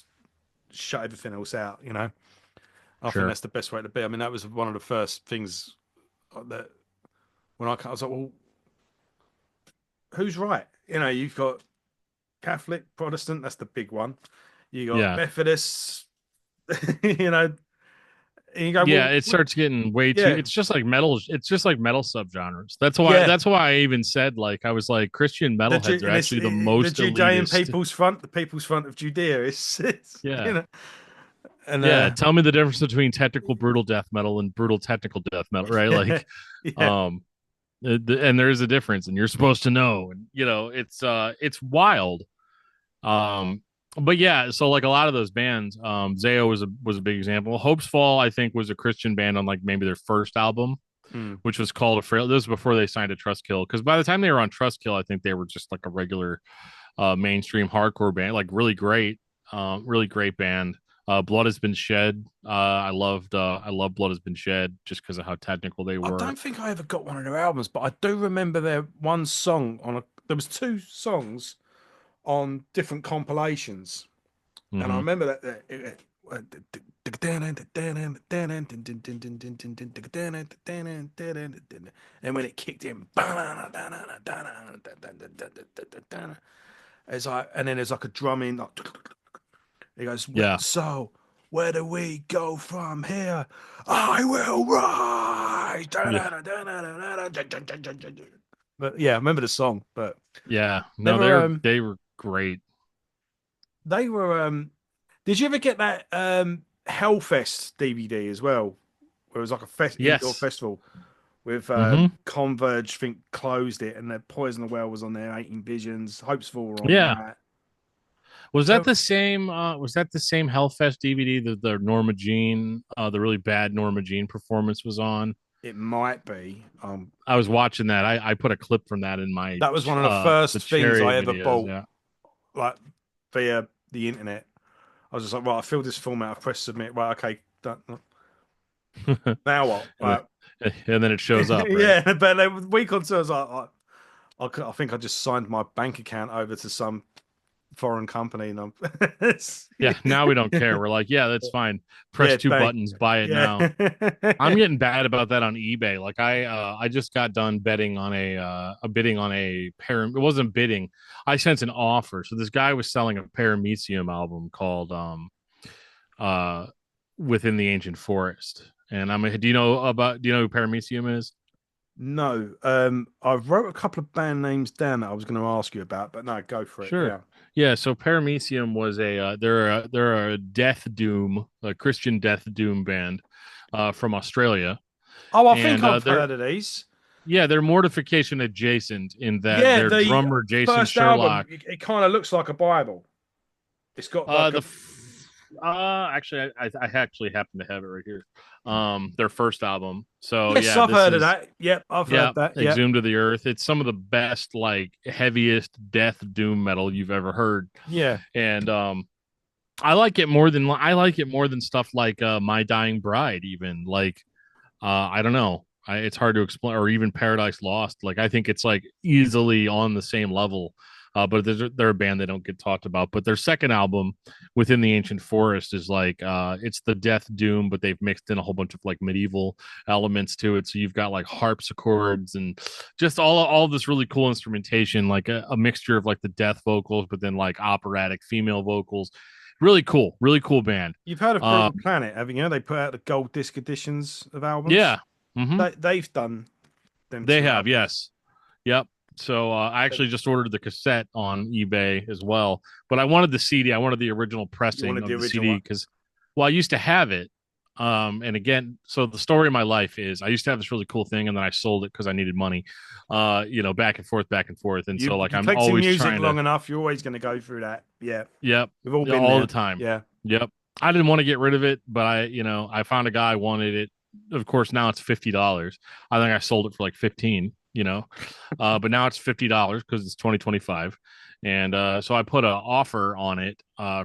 Speaker 2: shut everything else out. I think
Speaker 1: Sure.
Speaker 2: that's the best way to be. I mean, that was one of the first things that when I was like, well, who's right? You've got Catholic, Protestant. That's the big one. You got
Speaker 1: Yeah.
Speaker 2: Methodists. you know, and you go,
Speaker 1: Yeah,
Speaker 2: well,
Speaker 1: it starts getting way too.
Speaker 2: yeah,
Speaker 1: It's just like metal subgenres. That's why.
Speaker 2: yeah.
Speaker 1: That's why I even said, like, I was like, Christian metalheads are
Speaker 2: And it's
Speaker 1: actually the
Speaker 2: the
Speaker 1: most
Speaker 2: Judean
Speaker 1: elitist.
Speaker 2: people's front, the people's front of Judea. It's
Speaker 1: Yeah.
Speaker 2: and
Speaker 1: Yeah. Tell me the difference between technical brutal death metal and brutal technical death metal, right?
Speaker 2: yeah,
Speaker 1: Like,
Speaker 2: yeah,
Speaker 1: um, and there is a difference, and you're supposed to know. And it's wild. Um, but yeah, so like a lot of those bands, Zayo was a big example. Hope's Fall, I think, was a Christian band on like maybe their first album,
Speaker 2: mm,
Speaker 1: which was called A Frail. This was before they signed to Trustkill, because by the time they were on Trustkill, I think they were just like a regular mainstream hardcore band, like really great band. Blood Has Been Shed. I love Blood Has Been Shed just because of how technical they
Speaker 2: I
Speaker 1: were.
Speaker 2: don't think I ever got one of their albums, but I do remember their one song on a. There was two songs on different compilations, and I
Speaker 1: Hmm.
Speaker 2: remember that. And when it kicked in, it's like, and then there's like a drumming. Like, he goes,
Speaker 1: Yeah,
Speaker 2: so where do we go from here? I will rise.
Speaker 1: yeah,
Speaker 2: But yeah, I remember the song, but
Speaker 1: yeah. No, they
Speaker 2: never.
Speaker 1: were they were great.
Speaker 2: They were. Did you ever get that Hellfest DVD as well? Where it was like a indoor
Speaker 1: Yes.
Speaker 2: festival with
Speaker 1: Hmm.
Speaker 2: Converge. I think closed it, and the Poison the Well was on there. 18 Visions, Hopesful were on
Speaker 1: Yeah.
Speaker 2: that.
Speaker 1: Was that
Speaker 2: So
Speaker 1: the same? Was that the same Hellfest DVD that the Norma Jean, the really bad Norma Jean performance was on?
Speaker 2: it might be.
Speaker 1: I was watching that. I put a clip from that in my
Speaker 2: That was one of the
Speaker 1: the
Speaker 2: first things I
Speaker 1: chariot
Speaker 2: ever
Speaker 1: videos.
Speaker 2: bought,
Speaker 1: Yeah.
Speaker 2: like via the internet. I was just like, right, I filled this form out. I pressed submit. Right, okay. Now what?
Speaker 1: and,
Speaker 2: Right.
Speaker 1: then it shows up, right?
Speaker 2: Yeah, but then a week or two, I was like, I think I just signed my bank account over to some foreign company, and I'm,
Speaker 1: Yeah. Now we don't care. We're like, yeah, that's fine. Press
Speaker 2: yeah,
Speaker 1: two
Speaker 2: they,
Speaker 1: buttons, buy it
Speaker 2: yeah,
Speaker 1: now. I'm getting bad about that on eBay. Like I just got done betting on a bidding on a pair. It wasn't bidding. I sent an offer. So this guy was selling a Paramecium album called within the ancient forest. And do you know who Paramecium is?
Speaker 2: No, I wrote a couple of band names down that I was going to ask you about, but no, go for it.
Speaker 1: Sure.
Speaker 2: Yeah.
Speaker 1: Yeah, so Paramecium was they're a death doom, a Christian death doom band from Australia.
Speaker 2: Oh, I think
Speaker 1: And
Speaker 2: I've
Speaker 1: they're
Speaker 2: heard of these.
Speaker 1: yeah, they're mortification adjacent in that
Speaker 2: Yeah,
Speaker 1: their
Speaker 2: the
Speaker 1: drummer Jason
Speaker 2: first album,
Speaker 1: Sherlock.
Speaker 2: it kind of looks like a Bible. It's got
Speaker 1: Uh
Speaker 2: like
Speaker 1: the
Speaker 2: a
Speaker 1: f- actually I actually happen to have it right here. Their first album. So
Speaker 2: yes,
Speaker 1: yeah,
Speaker 2: I've
Speaker 1: this
Speaker 2: heard of
Speaker 1: is
Speaker 2: that. Yep, I've
Speaker 1: yeah,
Speaker 2: heard that. Yep.
Speaker 1: Exhumed to the Earth. It's some of the best, like heaviest death doom metal you've ever heard.
Speaker 2: Yeah.
Speaker 1: And I like it more than stuff like My Dying Bride, even like I don't know. It's hard to explain, or even Paradise Lost. Like I think it's like easily on the same level. But they're a band they don't get talked about. But their second album, Within the Ancient Forest, is like it's the death doom, but they've mixed in a whole bunch of like medieval elements to it. So you've got like harpsichords and just all this really cool instrumentation, like a mixture of like the death vocals, but then like operatic female vocals. Really cool band.
Speaker 2: You've heard of
Speaker 1: Um,
Speaker 2: Brutal Planet, haven't you? They put out the gold disc editions of albums.
Speaker 1: yeah. Hmm.
Speaker 2: They've done them
Speaker 1: They
Speaker 2: two
Speaker 1: have,
Speaker 2: albums.
Speaker 1: yes. Yep. So I actually just ordered the cassette on eBay as well, but I wanted the CD. I wanted the original
Speaker 2: You
Speaker 1: pressing
Speaker 2: wanted the
Speaker 1: of the
Speaker 2: original
Speaker 1: CD
Speaker 2: one?
Speaker 1: because, well, I used to have it. And again, so the story of my life is I used to have this really cool thing, and then I sold it because I needed money. Back and forth, back and forth, and so like
Speaker 2: You
Speaker 1: I'm
Speaker 2: collecting
Speaker 1: always
Speaker 2: music
Speaker 1: trying to.
Speaker 2: long enough, you're always going to go through that. Yeah,
Speaker 1: Yep.
Speaker 2: we've all
Speaker 1: Yeah,
Speaker 2: been
Speaker 1: all the
Speaker 2: there.
Speaker 1: time.
Speaker 2: Yeah.
Speaker 1: Yep. I didn't want to get rid of it, but I found a guy wanted it. Of course, now it's $50. I think I sold it for like 15. But now it's $50 because it's 2025. And so I put an offer on it I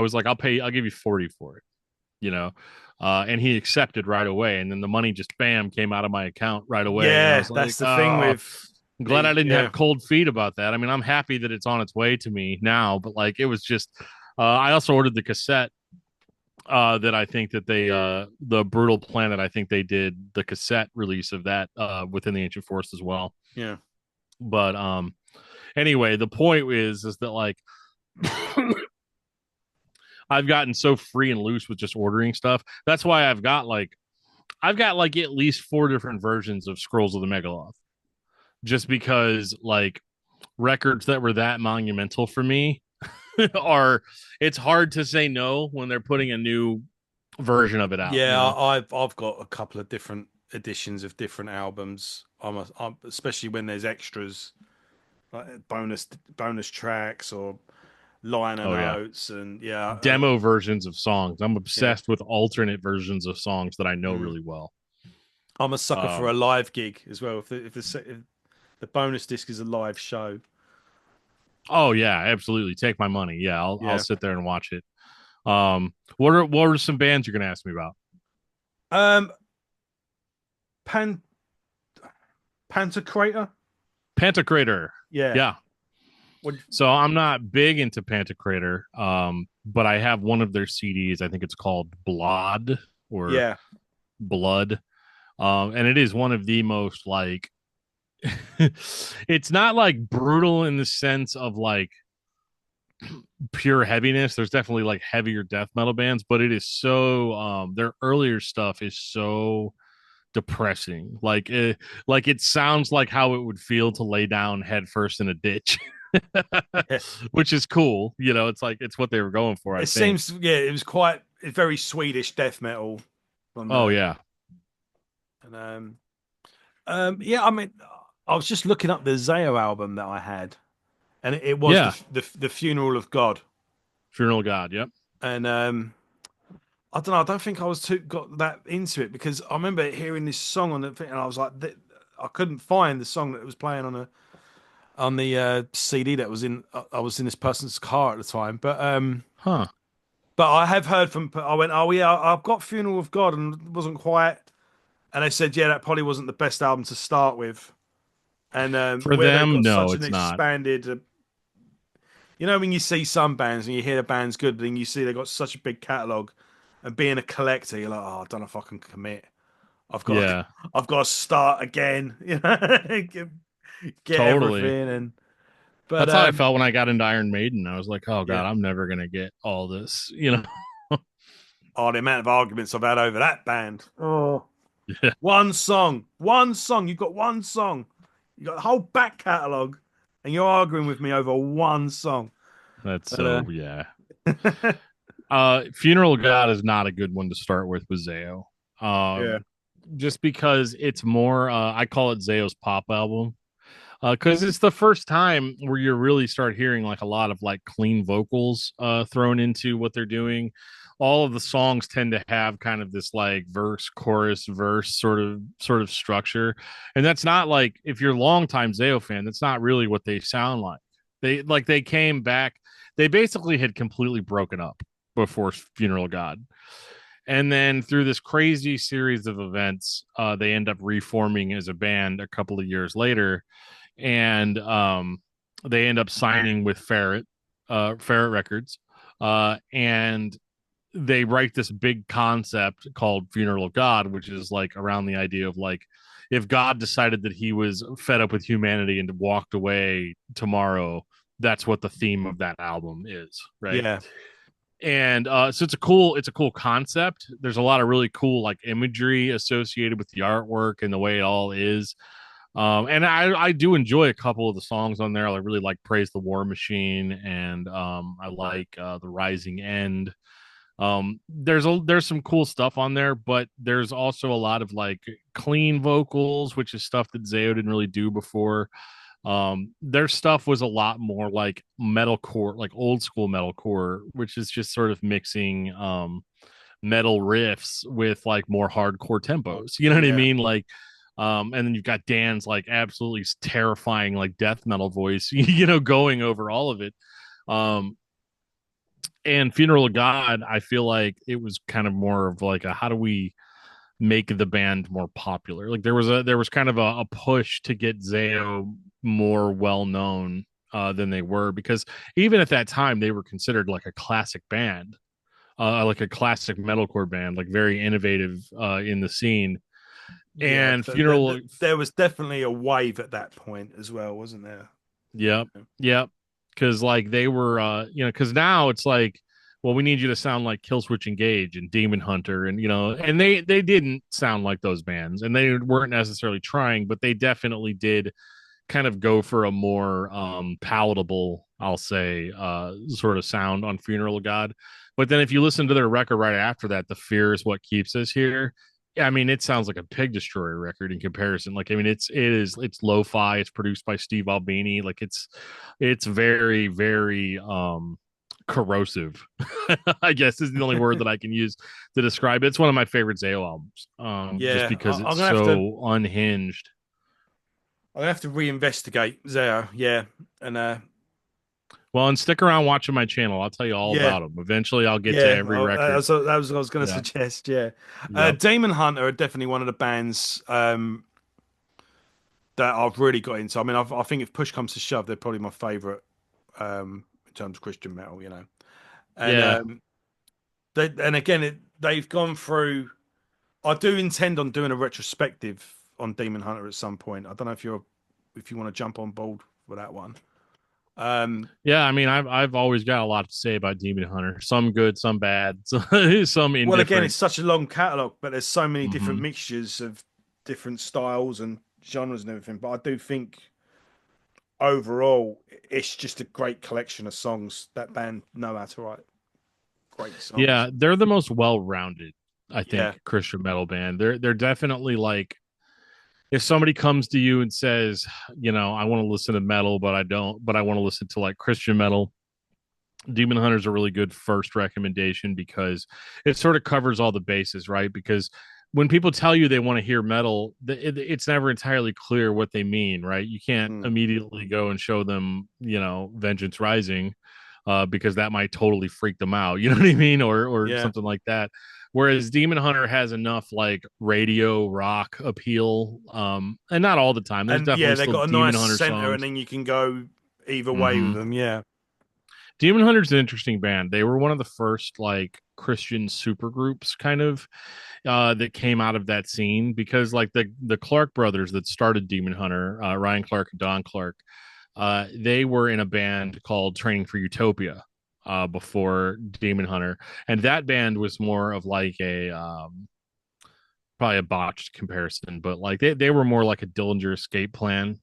Speaker 1: was like, I'll give you 40 for it, you know. And he accepted right away. And then the money just bam came out of my account right away. And I
Speaker 2: Yeah,
Speaker 1: was like,
Speaker 2: that's the thing
Speaker 1: oh,
Speaker 2: with
Speaker 1: I'm glad I
Speaker 2: the
Speaker 1: didn't
Speaker 2: yeah.
Speaker 1: have cold feet about that. I mean, I'm happy that it's on its way to me now, but like it was just I also ordered the cassette that I think that the Brutal Planet, I think they did the cassette release of that within the Ancient Forest as well.
Speaker 2: Yeah.
Speaker 1: But anyway, the point is that like I've gotten so free and loose with just ordering stuff. That's why I've got like at least four different versions of Scrolls of the Megaloth. Just because like records that were that monumental for me are it's hard to say no when they're putting a new version of it out,
Speaker 2: Yeah,
Speaker 1: you know?
Speaker 2: I've got a couple of different editions of different albums. Especially when there's extras like bonus tracks or liner
Speaker 1: Oh yeah.
Speaker 2: notes and yeah,
Speaker 1: Demo versions of songs. I'm
Speaker 2: yeah.
Speaker 1: obsessed with alternate versions of songs that I know
Speaker 2: Mm.
Speaker 1: really well.
Speaker 2: I'm a sucker for a
Speaker 1: Um,
Speaker 2: live gig as well. If the bonus disc is a live show,
Speaker 1: oh yeah, absolutely. Take my money. Yeah, I'll
Speaker 2: yeah.
Speaker 1: sit there and watch it. What are some bands you're gonna ask me about?
Speaker 2: Um, Pan Pantocrator,
Speaker 1: Pantocrator.
Speaker 2: yeah.
Speaker 1: Yeah.
Speaker 2: What?
Speaker 1: So I'm not big into Pantocrator, but I have one of their CDs. I think it's called Blood or
Speaker 2: Yeah,
Speaker 1: Blood. And it is one of the most like it's not like brutal in the sense of like pure heaviness. There's definitely like heavier death metal bands, but it is so their earlier stuff is so depressing. Like it sounds like how it would feel to lay down headfirst in a ditch.
Speaker 2: yeah.
Speaker 1: Which is cool. It's like it's what they were going for, I
Speaker 2: It
Speaker 1: think.
Speaker 2: seems yeah. It was quite it's very Swedish death metal from
Speaker 1: Oh yeah.
Speaker 2: and yeah. I mean, I was just looking up the Zayo album that I had, and it was
Speaker 1: Yeah.
Speaker 2: the Funeral of God,
Speaker 1: Funeral God, yep.
Speaker 2: and I don't know. I don't think I was too got that into it because I remember hearing this song on the thing, and I was like, I couldn't find the song that was playing on the CD that was in. I was in this person's car at the time,
Speaker 1: Huh.
Speaker 2: but I have heard from. I went, oh yeah, I've got Funeral of God, and it wasn't quite. And they said, yeah, that probably wasn't the best album to start with. And
Speaker 1: For
Speaker 2: where they've
Speaker 1: them,
Speaker 2: got
Speaker 1: no,
Speaker 2: such an
Speaker 1: it's not.
Speaker 2: expanded, when you see some bands and you hear the band's good, but then you see they've got such a big catalog, and being a collector, you're like, oh, I don't know if I can commit. I've got,
Speaker 1: Yeah,
Speaker 2: I've got to start again, get
Speaker 1: totally.
Speaker 2: everything, but
Speaker 1: That's how I felt when I got into Iron Maiden. I was like, oh
Speaker 2: yeah,
Speaker 1: God, I'm never gonna get all this.
Speaker 2: Oh, the amount of arguments I've had over that band. Oh,
Speaker 1: Yeah,
Speaker 2: one song. You've got one song. You got the whole back catalogue, and you're arguing with me over one song.
Speaker 1: that's
Speaker 2: But
Speaker 1: so yeah. Funeral of God is not a good one to start with Zayo.
Speaker 2: yeah,
Speaker 1: Just because it's more I call it Zayo's pop album. Because it's the first time where you really start hearing like a lot of like clean vocals thrown into what they're doing. All of the songs tend to have kind of this like verse, chorus, verse sort of structure, and that's not like if you're a longtime Zayo fan, that's not really what they sound like. They came back, they basically had completely broken up before Funeral of God, and then through this crazy series of events, they end up reforming as a band a couple of years later, and they end up signing with Ferret Records, and they write this big concept called Funeral of God, which is like around the idea of like if God decided that he was fed up with humanity and walked away tomorrow, that's what the theme of that album is, right?
Speaker 2: yeah,
Speaker 1: And so it's a cool concept. There's a lot of really cool like imagery associated with the artwork and the way it all is. And I do enjoy a couple of the songs on there. I really like Praise the War Machine, and I like The Rising End. There's some cool stuff on there, but there's also a lot of like clean vocals, which is stuff that Zayo didn't really do before. Their stuff was a lot more like metalcore, like old school metalcore, which is just sort of mixing metal riffs with like more hardcore tempos. You know what I
Speaker 2: yeah,
Speaker 1: mean? Like and then you've got Dan's like absolutely terrifying like death metal voice, going over all of it. Um and Funeral of God, I feel like it was kind of more of like a how do we make the band more popular? Like there was kind of a push to get Zayo more well known than they were, because even at that time they were considered like a classic band, like a classic metalcore band, like very innovative in the scene.
Speaker 2: yeah.
Speaker 1: And Funeral,
Speaker 2: There was definitely a wave at that point as well, wasn't there?
Speaker 1: yep, yep, because like they were, because now it's like, well, we need you to sound like Killswitch Engage and Demon Hunter, and and they didn't sound like those bands, and they weren't necessarily trying, but they definitely did kind of go for a more palatable, I'll say, sort of sound on Funeral of God. But then if you listen to their record right after that, The Fear Is What Keeps Us Here, I mean, it sounds like a Pig Destroyer record in comparison. Like, I mean, it's lo-fi. It's produced by Steve Albini. Like, it's very, very corrosive. I guess is the only word that I can use to describe it. It's one of my favorite Zayo albums, just
Speaker 2: Yeah,
Speaker 1: because
Speaker 2: I'm
Speaker 1: it's
Speaker 2: gonna have to.
Speaker 1: so unhinged.
Speaker 2: I'm gonna have to reinvestigate Zao. Yeah, and
Speaker 1: Well, and stick around watching my channel. I'll tell you all
Speaker 2: yeah,
Speaker 1: about them. Eventually, I'll get to
Speaker 2: yeah.
Speaker 1: every record.
Speaker 2: That was what I was gonna
Speaker 1: Yeah.
Speaker 2: suggest. Yeah,
Speaker 1: Yep.
Speaker 2: Demon Hunter are definitely one of the bands that I've really got into. I mean, I think if push comes to shove, they're probably my favorite in terms of Christian metal. And
Speaker 1: Yeah.
Speaker 2: and again, they've gone through. I do intend on doing a retrospective on Demon Hunter at some point. I don't know if you want to jump on board for that one.
Speaker 1: Yeah. I mean, I've always got a lot to say about Demon Hunter. Some good, some bad, some
Speaker 2: Well, again, it's
Speaker 1: indifferent.
Speaker 2: such a long catalog, but there's so many different
Speaker 1: Hmm.
Speaker 2: mixtures of different styles and genres and everything. But I do think overall, it's just a great collection of songs. That band know how to write great songs.
Speaker 1: Yeah, they're the most well-rounded, I
Speaker 2: Yeah.
Speaker 1: think, Christian metal band. They're definitely like if somebody comes to you and says, I want to listen to metal, but I don't, but I want to listen to like Christian metal. Demon Hunter's a really good first recommendation because it sort of covers all the bases, right? Because when people tell you they want to hear metal, it's never entirely clear what they mean, right? You can't
Speaker 2: Mm.
Speaker 1: immediately go and show them, Vengeance Rising, because that might totally freak them out. You know what I mean, or
Speaker 2: Yeah.
Speaker 1: something like that. Whereas Demon Hunter has enough like radio rock appeal, and not all the time. There's
Speaker 2: And yeah,
Speaker 1: definitely
Speaker 2: they
Speaker 1: still
Speaker 2: got a
Speaker 1: Demon
Speaker 2: nice
Speaker 1: Hunter
Speaker 2: center, and
Speaker 1: songs.
Speaker 2: then you can go either way with
Speaker 1: Mm-hmm.
Speaker 2: them. Yeah.
Speaker 1: Demon Hunter's an interesting band. They were one of the first like Christian super groups kind of that came out of that scene, because like the Clark brothers that started Demon Hunter, Ryan Clark and Don Clark, they were in a band called Training for Utopia. before Demon Hunter, and that band was more of like a probably a botched comparison, but like they were more like a Dillinger Escape Plan,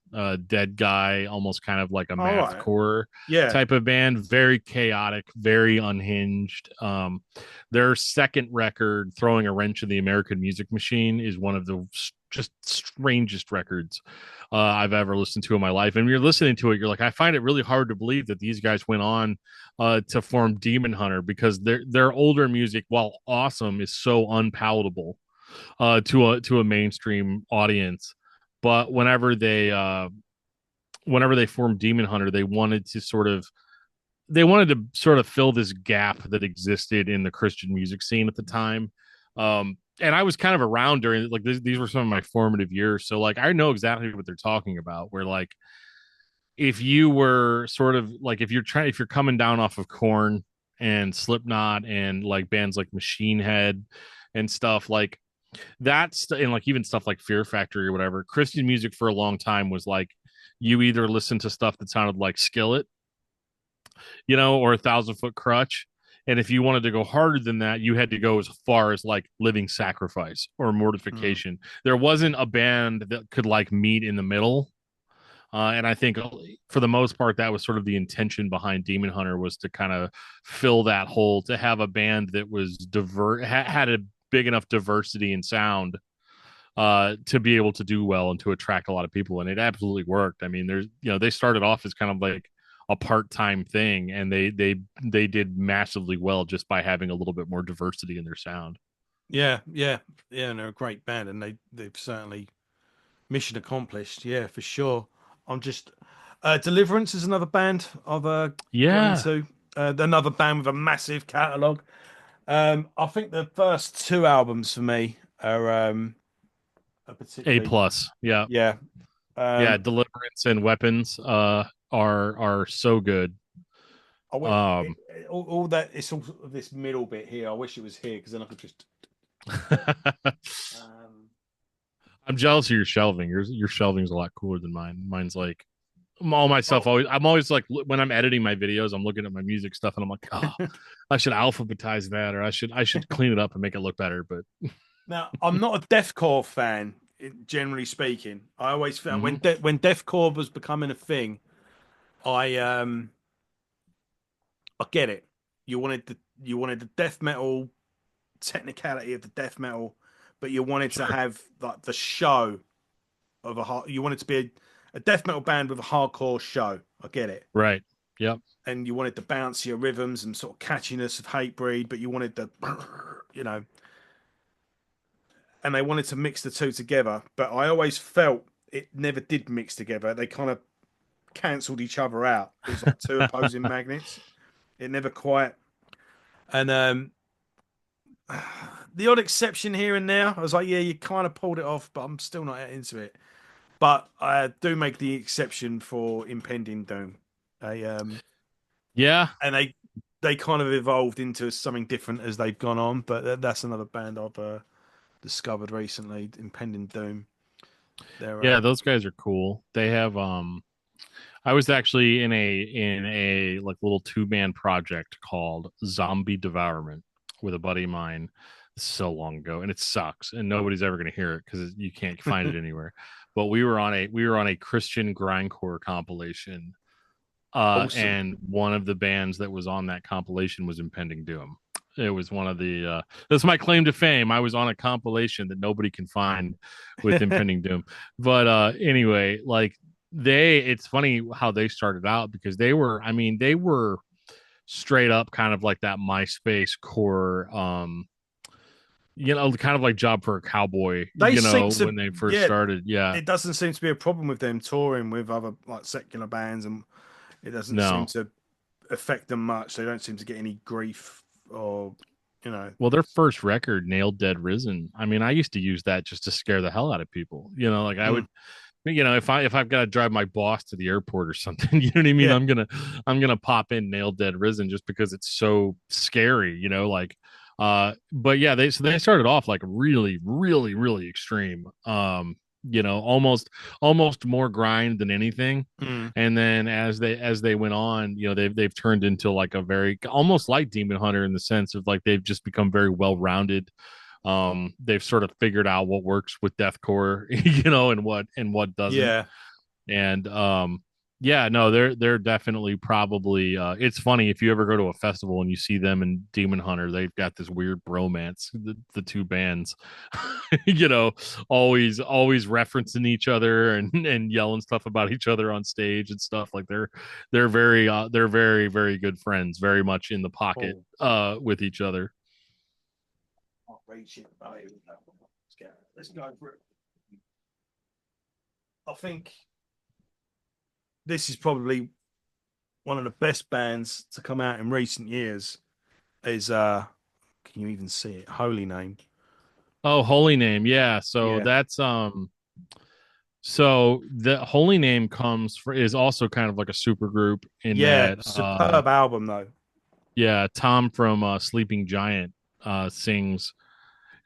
Speaker 1: Dead Guy, almost kind of like a
Speaker 2: All right.
Speaker 1: mathcore
Speaker 2: Yeah.
Speaker 1: type of band, very chaotic, very unhinged. Their second record, Throwing a Wrench in the American Music Machine, is one of the just strangest records I've ever listened to in my life. And when you're listening to it, you're like, I find it really hard to believe that these guys went on to form Demon Hunter, because their older music, while awesome, is so unpalatable to a mainstream audience. But whenever they formed Demon Hunter, they wanted to sort of fill this gap that existed in the Christian music scene at the time. And I was kind of around during like these were some of my formative years, so like I know exactly what they're talking about. Where like if you were sort of like if you're coming down off of Korn and Slipknot and like bands like Machine Head and stuff like that's and like even stuff like Fear Factory or whatever. Christian music for a long time was like you either listen to stuff that sounded like Skillet, or a Thousand Foot Crutch. And if you wanted to go harder than that, you had to go as far as like Living Sacrifice or
Speaker 2: Mm.
Speaker 1: Mortification. There wasn't a band that could like meet in the middle. And I think for the most part, that was sort of the intention behind Demon Hunter, was to kind of fill that hole, to have a band that was had a big enough diversity in sound to be able to do well and to attract a lot of people. And it absolutely worked. I mean, they started off as kind of like a part-time thing, and they did massively well just by having a little bit more diversity in their sound.
Speaker 2: Yeah, yeah, yeah, and they're a great band, and they've certainly mission accomplished. Yeah, for sure. I'm just Deliverance is another band I've got
Speaker 1: Yeah,
Speaker 2: into. Another band with a massive catalog. I think the first two albums for me are
Speaker 1: A
Speaker 2: particularly
Speaker 1: plus. Yeah,
Speaker 2: yeah.
Speaker 1: yeah.
Speaker 2: Um,
Speaker 1: Deliverance and Weapons are so good.
Speaker 2: I wish
Speaker 1: Um,
Speaker 2: all that it's all this middle bit here. I wish it was here because then I could just. Um,
Speaker 1: I'm jealous of your shelving. Your shelving's a lot cooler than mine. Mine's like all my stuff.
Speaker 2: oh,
Speaker 1: I'm always like when I'm editing my videos, I'm looking at my music stuff and I'm like, oh, I should alphabetize that, or I should clean it up and make it look better. But
Speaker 2: now I'm not a deathcore fan, generally speaking. I always found
Speaker 1: mm-hmm.
Speaker 2: when deathcore was becoming a thing, I um I get it. You wanted the death metal technicality of the death metal, but you wanted to
Speaker 1: Sure,
Speaker 2: have like the show of a hard. You wanted to be a death metal band with a hardcore show. I get it.
Speaker 1: right, yep,
Speaker 2: And you wanted the bouncier rhythms and sort of catchiness of Hatebreed, but you wanted the, you know, and they wanted to mix the two together. But I always felt it never did mix together. They kind of cancelled each other out. It was like two opposing magnets. It never quite. And the odd exception here and there, I was like, yeah, you kind of pulled it off, but I'm still not into it. But I do make the exception for Impending Doom. They
Speaker 1: yeah,
Speaker 2: and they kind of evolved into something different as they've gone on. But that's another band I've discovered recently, Impending Doom. They're
Speaker 1: yeah. Those guys are cool. They have I was actually in a like little two-man project called Zombie Devourment with a buddy of mine so long ago, and it sucks, and nobody's ever going to hear it because you can't find it anywhere. But we were on a Christian grindcore compilation,
Speaker 2: awesome.
Speaker 1: and one of the bands that was on that compilation was Impending Doom. It was one of the that's my claim to fame. I was on a compilation that nobody can find with Impending Doom. But anyway, like it's funny how they started out, because they were straight up kind of like that MySpace core, kind of like Job for a Cowboy,
Speaker 2: They seem to,
Speaker 1: when they first
Speaker 2: yeah.
Speaker 1: started. Yeah.
Speaker 2: It doesn't seem to be a problem with them touring with other like secular bands, and it doesn't seem
Speaker 1: No.
Speaker 2: to affect them much. They don't seem to get any grief or, you know.
Speaker 1: Well, their first record, Nailed Dead Risen. I mean, I used to use that just to scare the hell out of people. Like I
Speaker 2: Mm,
Speaker 1: would, if I've got to drive my boss to the airport or something, you know what I mean?
Speaker 2: yeah,
Speaker 1: I'm gonna pop in Nailed Dead Risen just because it's so scary. Like, but yeah, they started off like really, really, really extreme. almost more grind than anything.
Speaker 2: Mm.
Speaker 1: And then as they went on, they've turned into like a very almost like Demon Hunter in the sense of like they've just become very well rounded. They've sort of figured out what works with deathcore, and what doesn't.
Speaker 2: Yeah.
Speaker 1: And yeah, no, they're definitely probably it's funny if you ever go to a festival and you see them and Demon Hunter, they've got this weird bromance, the two bands. you know always referencing each other and yelling stuff about each other on stage and stuff. Like they're very very good friends, very much in the pocket
Speaker 2: Oh,
Speaker 1: with each other.
Speaker 2: I'll reach it. Let's go for it. I think this is probably one of the best bands to come out in recent years. Is can you even see it? Holy Name.
Speaker 1: Oh, Holy Name, yeah. So
Speaker 2: Yeah.
Speaker 1: that's so the Holy Name is also kind of like a super group in
Speaker 2: Yeah.
Speaker 1: that
Speaker 2: Superb album though.
Speaker 1: yeah, Tom from Sleeping Giant sings.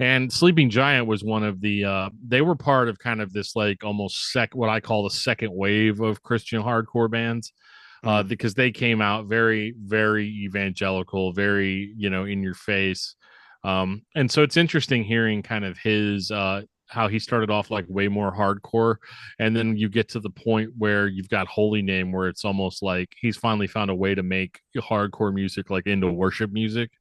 Speaker 1: And Sleeping Giant was one of the they were part of kind of this like almost what I call the second wave of Christian hardcore bands.
Speaker 2: Mm.
Speaker 1: Because they came out very, very evangelical, very, in your face. And so it's interesting hearing kind of his how he started off like way more hardcore, and then you get to the point where you've got Holy Name, where it's almost like he's finally found a way to make hardcore music like into worship music,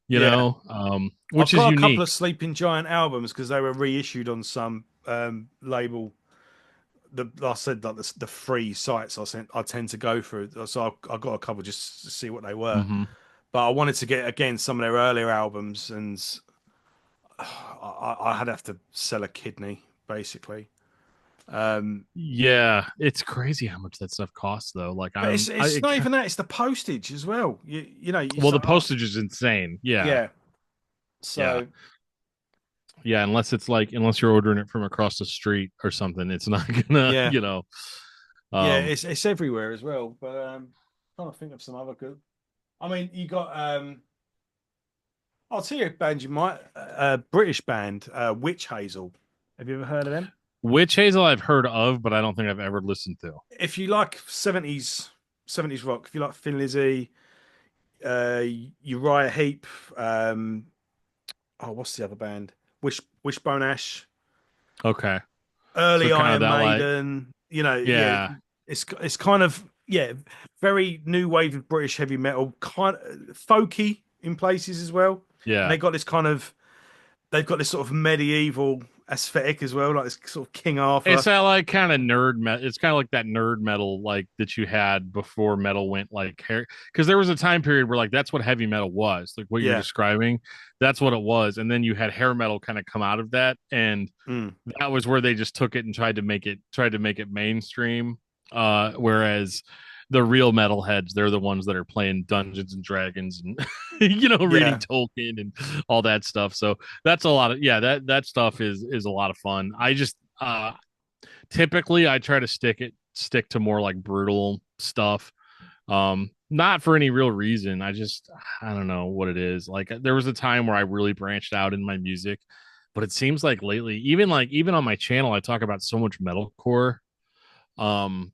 Speaker 2: Yeah. I've
Speaker 1: which is
Speaker 2: got a couple
Speaker 1: unique.
Speaker 2: of Sleeping Giant albums because they were reissued on some label. I said like the free sites I tend to go through. So I got a couple just to see what they were.
Speaker 1: Hmm.
Speaker 2: But I wanted to get again some of their earlier albums, and I'd have to sell a kidney basically. Um,
Speaker 1: Yeah, it's crazy how much that stuff costs, though. Like
Speaker 2: but it's not even that; it's the postage as well. You
Speaker 1: well,
Speaker 2: say,
Speaker 1: the
Speaker 2: oh,
Speaker 1: postage is insane. Yeah,
Speaker 2: yeah.
Speaker 1: yeah.
Speaker 2: So
Speaker 1: Yeah, unless you're ordering it from across the street or something, it's not gonna,
Speaker 2: yeah, yeah,
Speaker 1: um
Speaker 2: it's everywhere as well. But trying to think of some other good. I mean, you got I'll tell you a band you might a British band, Witch Hazel. Have you ever heard of them?
Speaker 1: Witch Hazel I've heard of, but I don't think I've ever listened to.
Speaker 2: If you like seventies rock, if you like Thin Lizzy, uh, Uriah Heep, what's the other band? Wishbone Ash,
Speaker 1: Okay. So
Speaker 2: early
Speaker 1: kind of
Speaker 2: Iron
Speaker 1: that like
Speaker 2: Maiden. Yeah,
Speaker 1: yeah,
Speaker 2: it's kind of very new wave of British heavy metal, kind of folky in places as well, and
Speaker 1: yeah.
Speaker 2: they've got this sort of medieval aesthetic as well, like this sort of King
Speaker 1: It's
Speaker 2: Arthur.
Speaker 1: that like kind of it's kind of like that nerd metal like that you had before metal went like hair, because there was a time period where like that's what heavy metal was, like what you're
Speaker 2: Yeah.
Speaker 1: describing. That's what it was. And then you had hair metal kind of come out of that, and
Speaker 2: Mm.
Speaker 1: that was where they just took it and tried to make it mainstream. Whereas the real metalheads, they're the ones that are playing Dungeons and Dragons and reading
Speaker 2: Yeah.
Speaker 1: Tolkien and all that stuff. So that's a lot of, yeah, that stuff is a lot of fun. I just typically I try to stick to more like brutal stuff. Not for any real reason. I don't know what it is. Like there was a time where I really branched out in my music, but it seems like lately, even on my channel, I talk about so much metalcore. Um,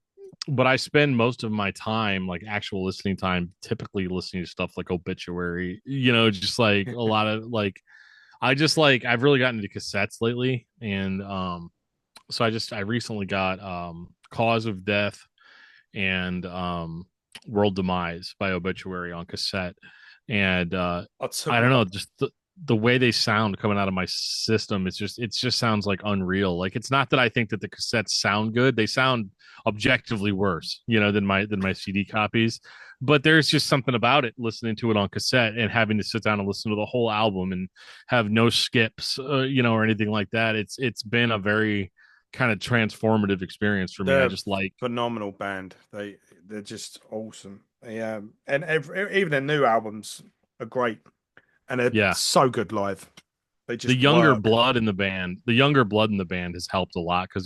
Speaker 1: but I spend most of my time, like actual listening time, typically listening to stuff like Obituary, just like a lot of like I've really gotten into cassettes lately. And so I recently got Cause of Death and World Demise by Obituary on cassette. And
Speaker 2: I took
Speaker 1: I don't
Speaker 2: my
Speaker 1: know, just the way they sound coming out of my system, it just sounds like unreal. Like it's not that I think that the cassettes sound good; they sound objectively worse, than my CD copies. But there's just something about it, listening to it on cassette and having to sit down and listen to the whole album and have no skips, or anything like that. It's been a very kind of transformative experience for me. I
Speaker 2: they're a
Speaker 1: just like,
Speaker 2: phenomenal band. They're just awesome. And even their new albums are great, and they're
Speaker 1: yeah,
Speaker 2: so good live. They
Speaker 1: the
Speaker 2: just
Speaker 1: younger
Speaker 2: work.
Speaker 1: blood in the band, has helped a lot because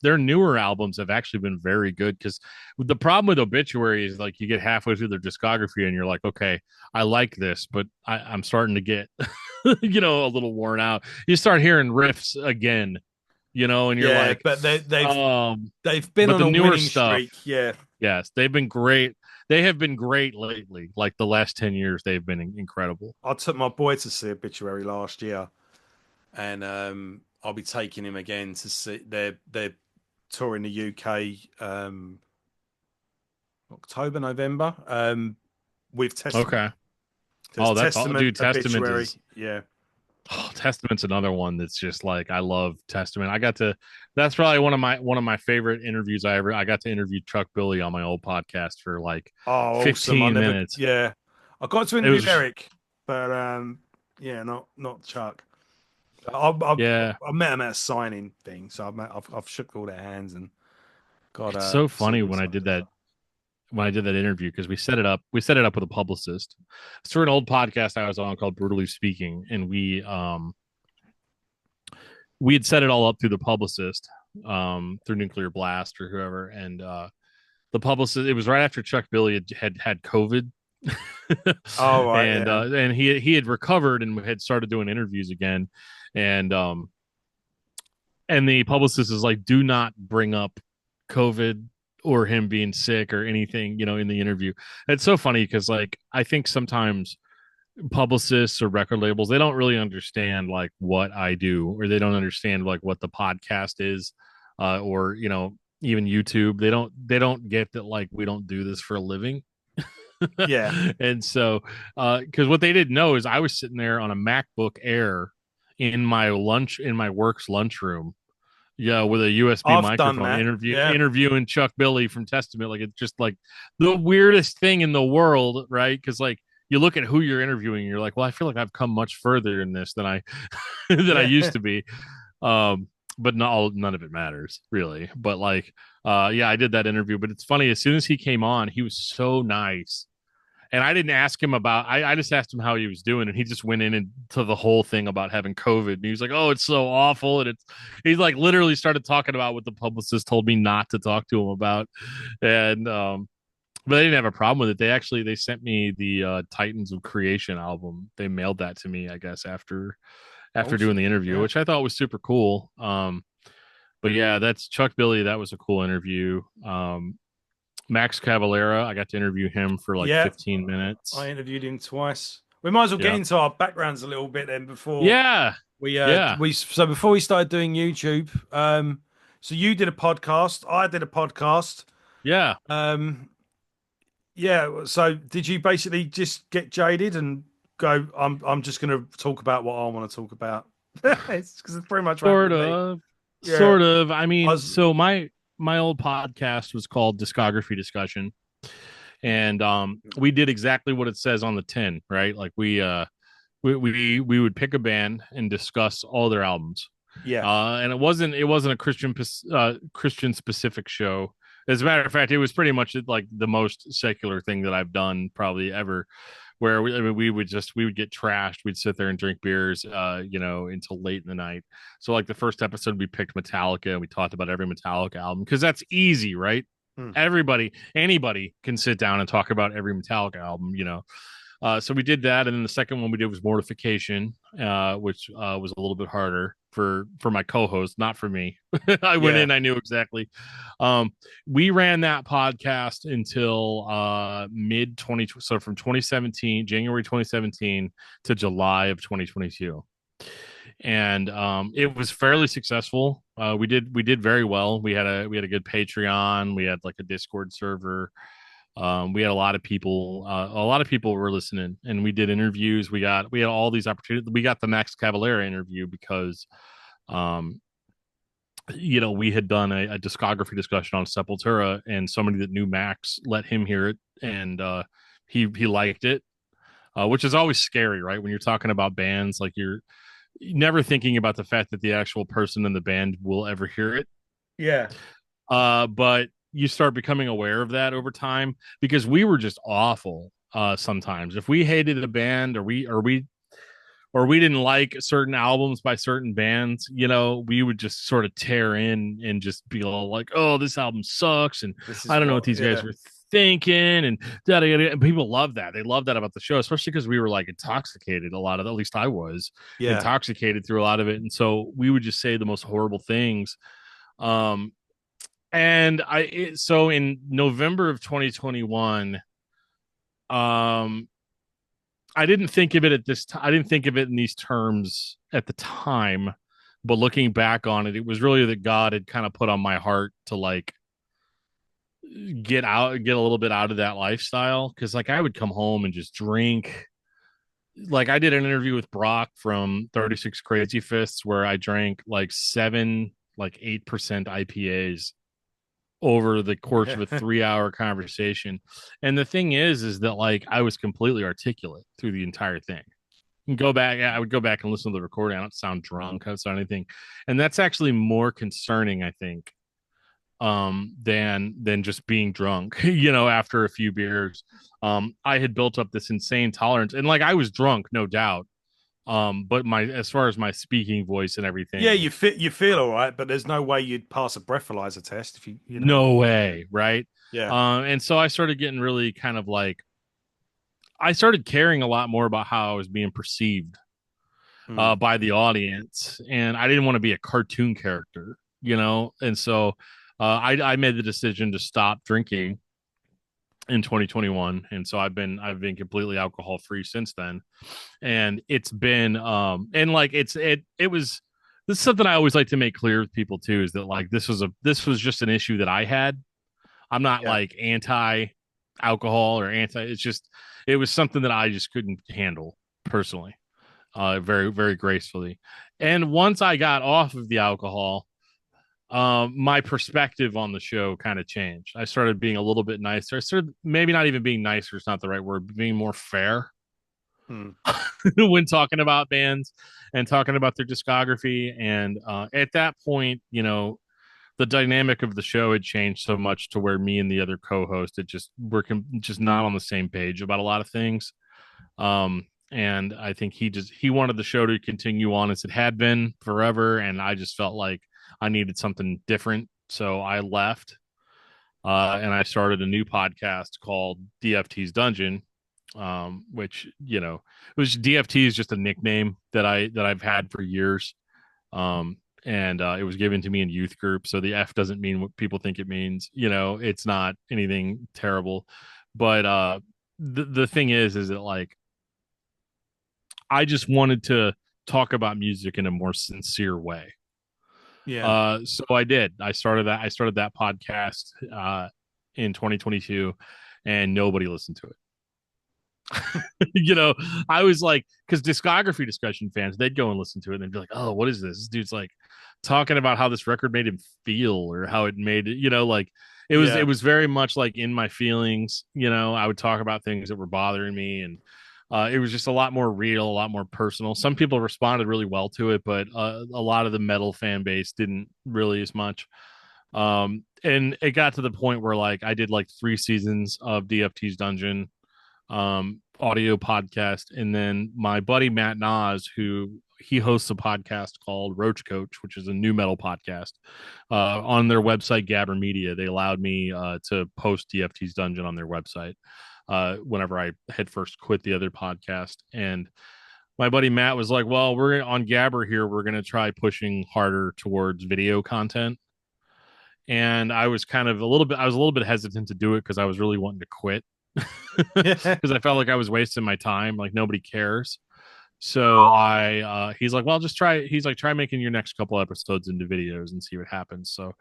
Speaker 1: their newer albums have actually been very good. Because the problem with Obituary is like you get halfway through their discography and you're like, okay, I like this, but I'm starting to get a little worn out. You start hearing riffs again, and you're
Speaker 2: Yeah,
Speaker 1: like,
Speaker 2: but
Speaker 1: um,
Speaker 2: they've been
Speaker 1: but
Speaker 2: on
Speaker 1: the
Speaker 2: a
Speaker 1: newer
Speaker 2: winning
Speaker 1: stuff,
Speaker 2: streak. Yeah,
Speaker 1: yes, they've been great. They have been great lately. Like the last 10 years, they've been incredible.
Speaker 2: I took my boy to see Obituary last year, and I'll be taking him again to see. They're touring the UK October, November. With Testament.
Speaker 1: Okay.
Speaker 2: There's
Speaker 1: Oh, that's all,
Speaker 2: Testament,
Speaker 1: dude. Testament
Speaker 2: Obituary.
Speaker 1: is
Speaker 2: Yeah.
Speaker 1: Testament's another one that's just like I love Testament. I got to That's probably one of my favorite interviews I got to interview Chuck Billy on my old podcast for like
Speaker 2: Oh, awesome! I
Speaker 1: 15
Speaker 2: never.
Speaker 1: minutes.
Speaker 2: Yeah, I got to
Speaker 1: It
Speaker 2: interview
Speaker 1: was
Speaker 2: Eric, but yeah, not Chuck. I
Speaker 1: yeah,
Speaker 2: I met him at a signing thing, so I've shook all their hands and got
Speaker 1: it's so
Speaker 2: seen
Speaker 1: funny
Speaker 2: them signed and stuff.
Speaker 1: when I did that interview because we set it up with a publicist. It's for an old podcast I was on called Brutally Speaking, and we had set it all up through the publicist, through Nuclear Blast or whoever, and the publicist. It was right after Chuck Billy had COVID,
Speaker 2: Oh right, yeah,
Speaker 1: and he had recovered and had started doing interviews again, and the publicist is like, do not bring up COVID or him being sick or anything, in the interview. It's so funny because like I think sometimes publicists or record labels, they don't really understand like what I do, or they don't understand like what the podcast is, or even YouTube. They don't get that like we don't do this for a living.
Speaker 2: yeah.
Speaker 1: And so because what they didn't know is I was sitting there on a MacBook Air in my work's lunchroom, yeah, with a USB
Speaker 2: I've done
Speaker 1: microphone,
Speaker 2: that. Yeah,
Speaker 1: interviewing Chuck Billy from Testament. Like it's just like the weirdest thing in the world, right? Because like you look at who you're interviewing, and you're like, well, I feel like I've come much further in this than I than I
Speaker 2: yeah.
Speaker 1: used to be. Um, but none of it matters really. But like, yeah, I did that interview. But it's funny, as soon as he came on, he was so nice. And I didn't ask him about. I just asked him how he was doing, and he just went in into the whole thing about having COVID. And he was like, "Oh, it's so awful," and he's like literally started talking about what the publicist told me not to talk to him about, and but they didn't have a problem with it. They sent me the Titans of Creation album. They mailed that to me, I guess, after doing
Speaker 2: Awesome.
Speaker 1: the interview,
Speaker 2: Yeah.
Speaker 1: which I thought was super cool. But yeah, that's Chuck Billy. That was a cool interview. Max Cavalera, I got to interview him for like
Speaker 2: Yeah.
Speaker 1: 15
Speaker 2: I
Speaker 1: minutes.
Speaker 2: interviewed him twice. We might as well get
Speaker 1: Yeah.
Speaker 2: into our backgrounds a little bit then before
Speaker 1: Yeah. Yeah.
Speaker 2: before we started doing YouTube. So you did a podcast, I did a podcast.
Speaker 1: Yeah.
Speaker 2: Um, yeah. So did you basically just get jaded and go? I'm just going to talk about what I want to talk about. It's because it's pretty much what happened
Speaker 1: Sort
Speaker 2: with me.
Speaker 1: of.
Speaker 2: Yeah.
Speaker 1: Sort of. I
Speaker 2: I
Speaker 1: mean,
Speaker 2: was.
Speaker 1: so my old podcast was called Discography Discussion. And we did exactly what it says on the tin, right? Like we would pick a band and discuss all their albums.
Speaker 2: Yeah.
Speaker 1: And it wasn't a Christian specific show. As a matter of fact, it was pretty much like the most secular thing that I've done probably ever. Where we would get trashed. We'd sit there and drink beers, until late in the night. So like the first episode, we picked Metallica and we talked about every Metallica album because that's easy, right?
Speaker 2: Hmm.
Speaker 1: Anybody can sit down and talk about every Metallica album. So we did that, and then the second one we did was Mortification, which was a little bit harder for my co-host, not for me. I went
Speaker 2: Yeah.
Speaker 1: in, I knew exactly. We ran that podcast until mid 20, so from 2017, January 2017 to July of 2022, and it was fairly successful. We did very well. We had a good Patreon. We had like a Discord server. We had a lot of people. A lot of people were listening, and we did interviews. We had all these opportunities. We got the Max Cavalera interview because, um, we had done a discography discussion on Sepultura, and somebody that knew Max let him hear it, and he liked it, which is always scary, right? When you're talking about bands, like you're never thinking about the fact that the actual person in the band will ever hear it.
Speaker 2: Yeah.
Speaker 1: But you start becoming aware of that over time because we were just awful. Sometimes if we hated a band or we didn't like certain albums by certain bands, we would just sort of tear in and just be all like, "Oh, this album sucks," and
Speaker 2: This
Speaker 1: I
Speaker 2: is
Speaker 1: don't know what
Speaker 2: what.
Speaker 1: these guys
Speaker 2: Yeah.
Speaker 1: were thinking? And and people love that. They love that about the show, especially because we were like intoxicated a lot of, at least I was
Speaker 2: Yeah.
Speaker 1: intoxicated through a lot of it. And so we would just say the most horrible things. Um, so in November of 2021, um, I didn't think of it at this time. I didn't think of it in these terms at the time, but looking back on it, it was really that God had kind of put on my heart to like get a little bit out of that lifestyle. Cause like I would come home and just drink. Like I did an interview with Brock from 36 Crazy Fists where I drank like 8% IPAs over the course of a 3 hour conversation. And the thing is that like I was completely articulate through the entire thing. Go back, I would go back and listen to the recording. I don't sound drunk, I don't sound anything. And that's actually more concerning, I think, than just being drunk, after a few beers. I had built up this insane tolerance. And like I was drunk, no doubt. But my as far as my speaking voice and
Speaker 2: Yeah,
Speaker 1: everything,
Speaker 2: you feel all right, but there's no way you'd pass a breathalyzer test if you know.
Speaker 1: no way, right?
Speaker 2: Yeah.
Speaker 1: And so I started getting really kind of like I started caring a lot more about how I was being perceived
Speaker 2: Hmm.
Speaker 1: by the audience, and I didn't want to be a cartoon character, And so I made the decision to stop drinking in 2021, and so I've been completely alcohol free since then. And it's been and like it was this is something I always like to make clear with people too, is that like this was just an issue that I had. I'm not
Speaker 2: Yeah.
Speaker 1: like anti alcohol or anti. It's just it was something that I just couldn't handle personally, very very gracefully. And once I got off of the alcohol, my perspective on the show kind of changed. I started being a little bit nicer. I started maybe not even being nicer is not the right word, but being more fair
Speaker 2: Hmm.
Speaker 1: when talking about bands and talking about their discography. And at that point, the dynamic of the show had changed so much to where me and the other co-host it just just not on the same page about a lot of things. And I think he wanted the show to continue on as it had been forever, and I just felt like I needed something different, so I left. And I started a new podcast called DFT's Dungeon, which which DFT is just a nickname that I've had for years. And it was given to me in youth group, so the F doesn't mean what people think it means. It's not anything terrible, but the thing is that like I just wanted to talk about music in a more sincere way.
Speaker 2: Yeah.
Speaker 1: So I did. I started that podcast in 2022, and nobody listened to it. you know, I was like, because discography discussion fans, they'd go and listen to it and they'd be like, oh, what is this? This dude's like talking about how this record made him feel or how it made it, like it
Speaker 2: Yeah.
Speaker 1: was very much like in my feelings. I would talk about things that were bothering me, and it was just a lot more real, a lot more personal. Some people responded really well to it, but a lot of the metal fan base didn't really as much. And it got to the point where like I did like 3 seasons of DFT's Dungeon audio podcast, and then my buddy Matt Nas, who he hosts a podcast called Roach Coach, which is a new metal podcast, on their website Gabber Media. They allowed me to post DFT's Dungeon on their website whenever I had first quit the other podcast. And my buddy Matt was like, well, we're on Gabber here, we're going to try pushing harder towards video content. And I was a little bit hesitant to do it because I was really wanting to quit
Speaker 2: Yeah.
Speaker 1: because I felt like I was wasting my time. Like nobody cares. So he's like, well, just try. He's like, try making your next couple episodes into videos and see what happens. So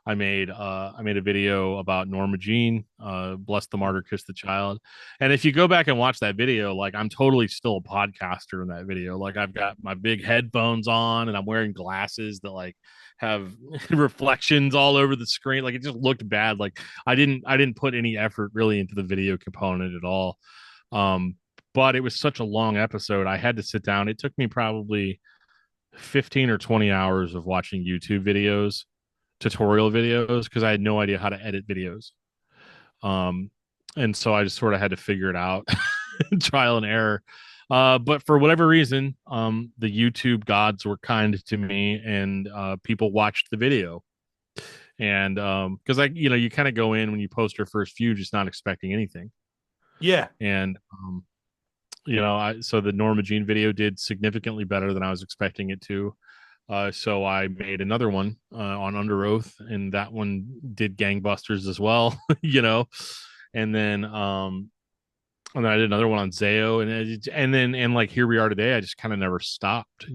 Speaker 1: I made a video about Norma Jean, Bless the Martyr, Kiss the Child. And if you go back and watch that video, like I'm totally still a podcaster in that video. Like I've got my big headphones on and I'm wearing glasses that like have reflections all over the screen. Like it just looked bad. Like I didn't put any effort really into the video component at all. Um, but it was such a long episode. I had to sit down. It took me probably 15 or 20 hours of watching YouTube videos, tutorial videos, because I had no idea how to edit videos. Um, and so I just sort of had to figure it out, trial and error. But for whatever reason, the YouTube gods were kind to me, and people watched the video. And because you kind of go in when you post your first few just not expecting anything.
Speaker 2: Yeah,
Speaker 1: And so the Norma Jean video did significantly better than I was expecting it to. So I made another one on Under Oath, and that one did gangbusters as well. you know, and then I did another one on Zayo, and like here we are today. I just kind of never stopped. I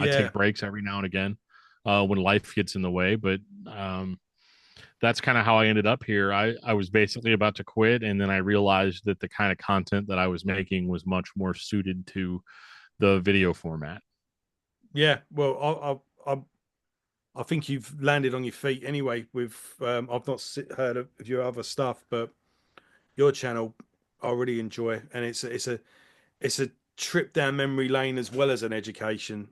Speaker 2: yeah,
Speaker 1: take breaks every now and again when life gets in the way, but that's kind of how I ended up here. I was basically about to quit, and then I realized that the kind of content that I was making was much more suited to the video format.
Speaker 2: yeah. Well, I think you've landed on your feet anyway. With I've not heard of your other stuff, but your channel I really enjoy, and it's a trip down memory lane as well as an education,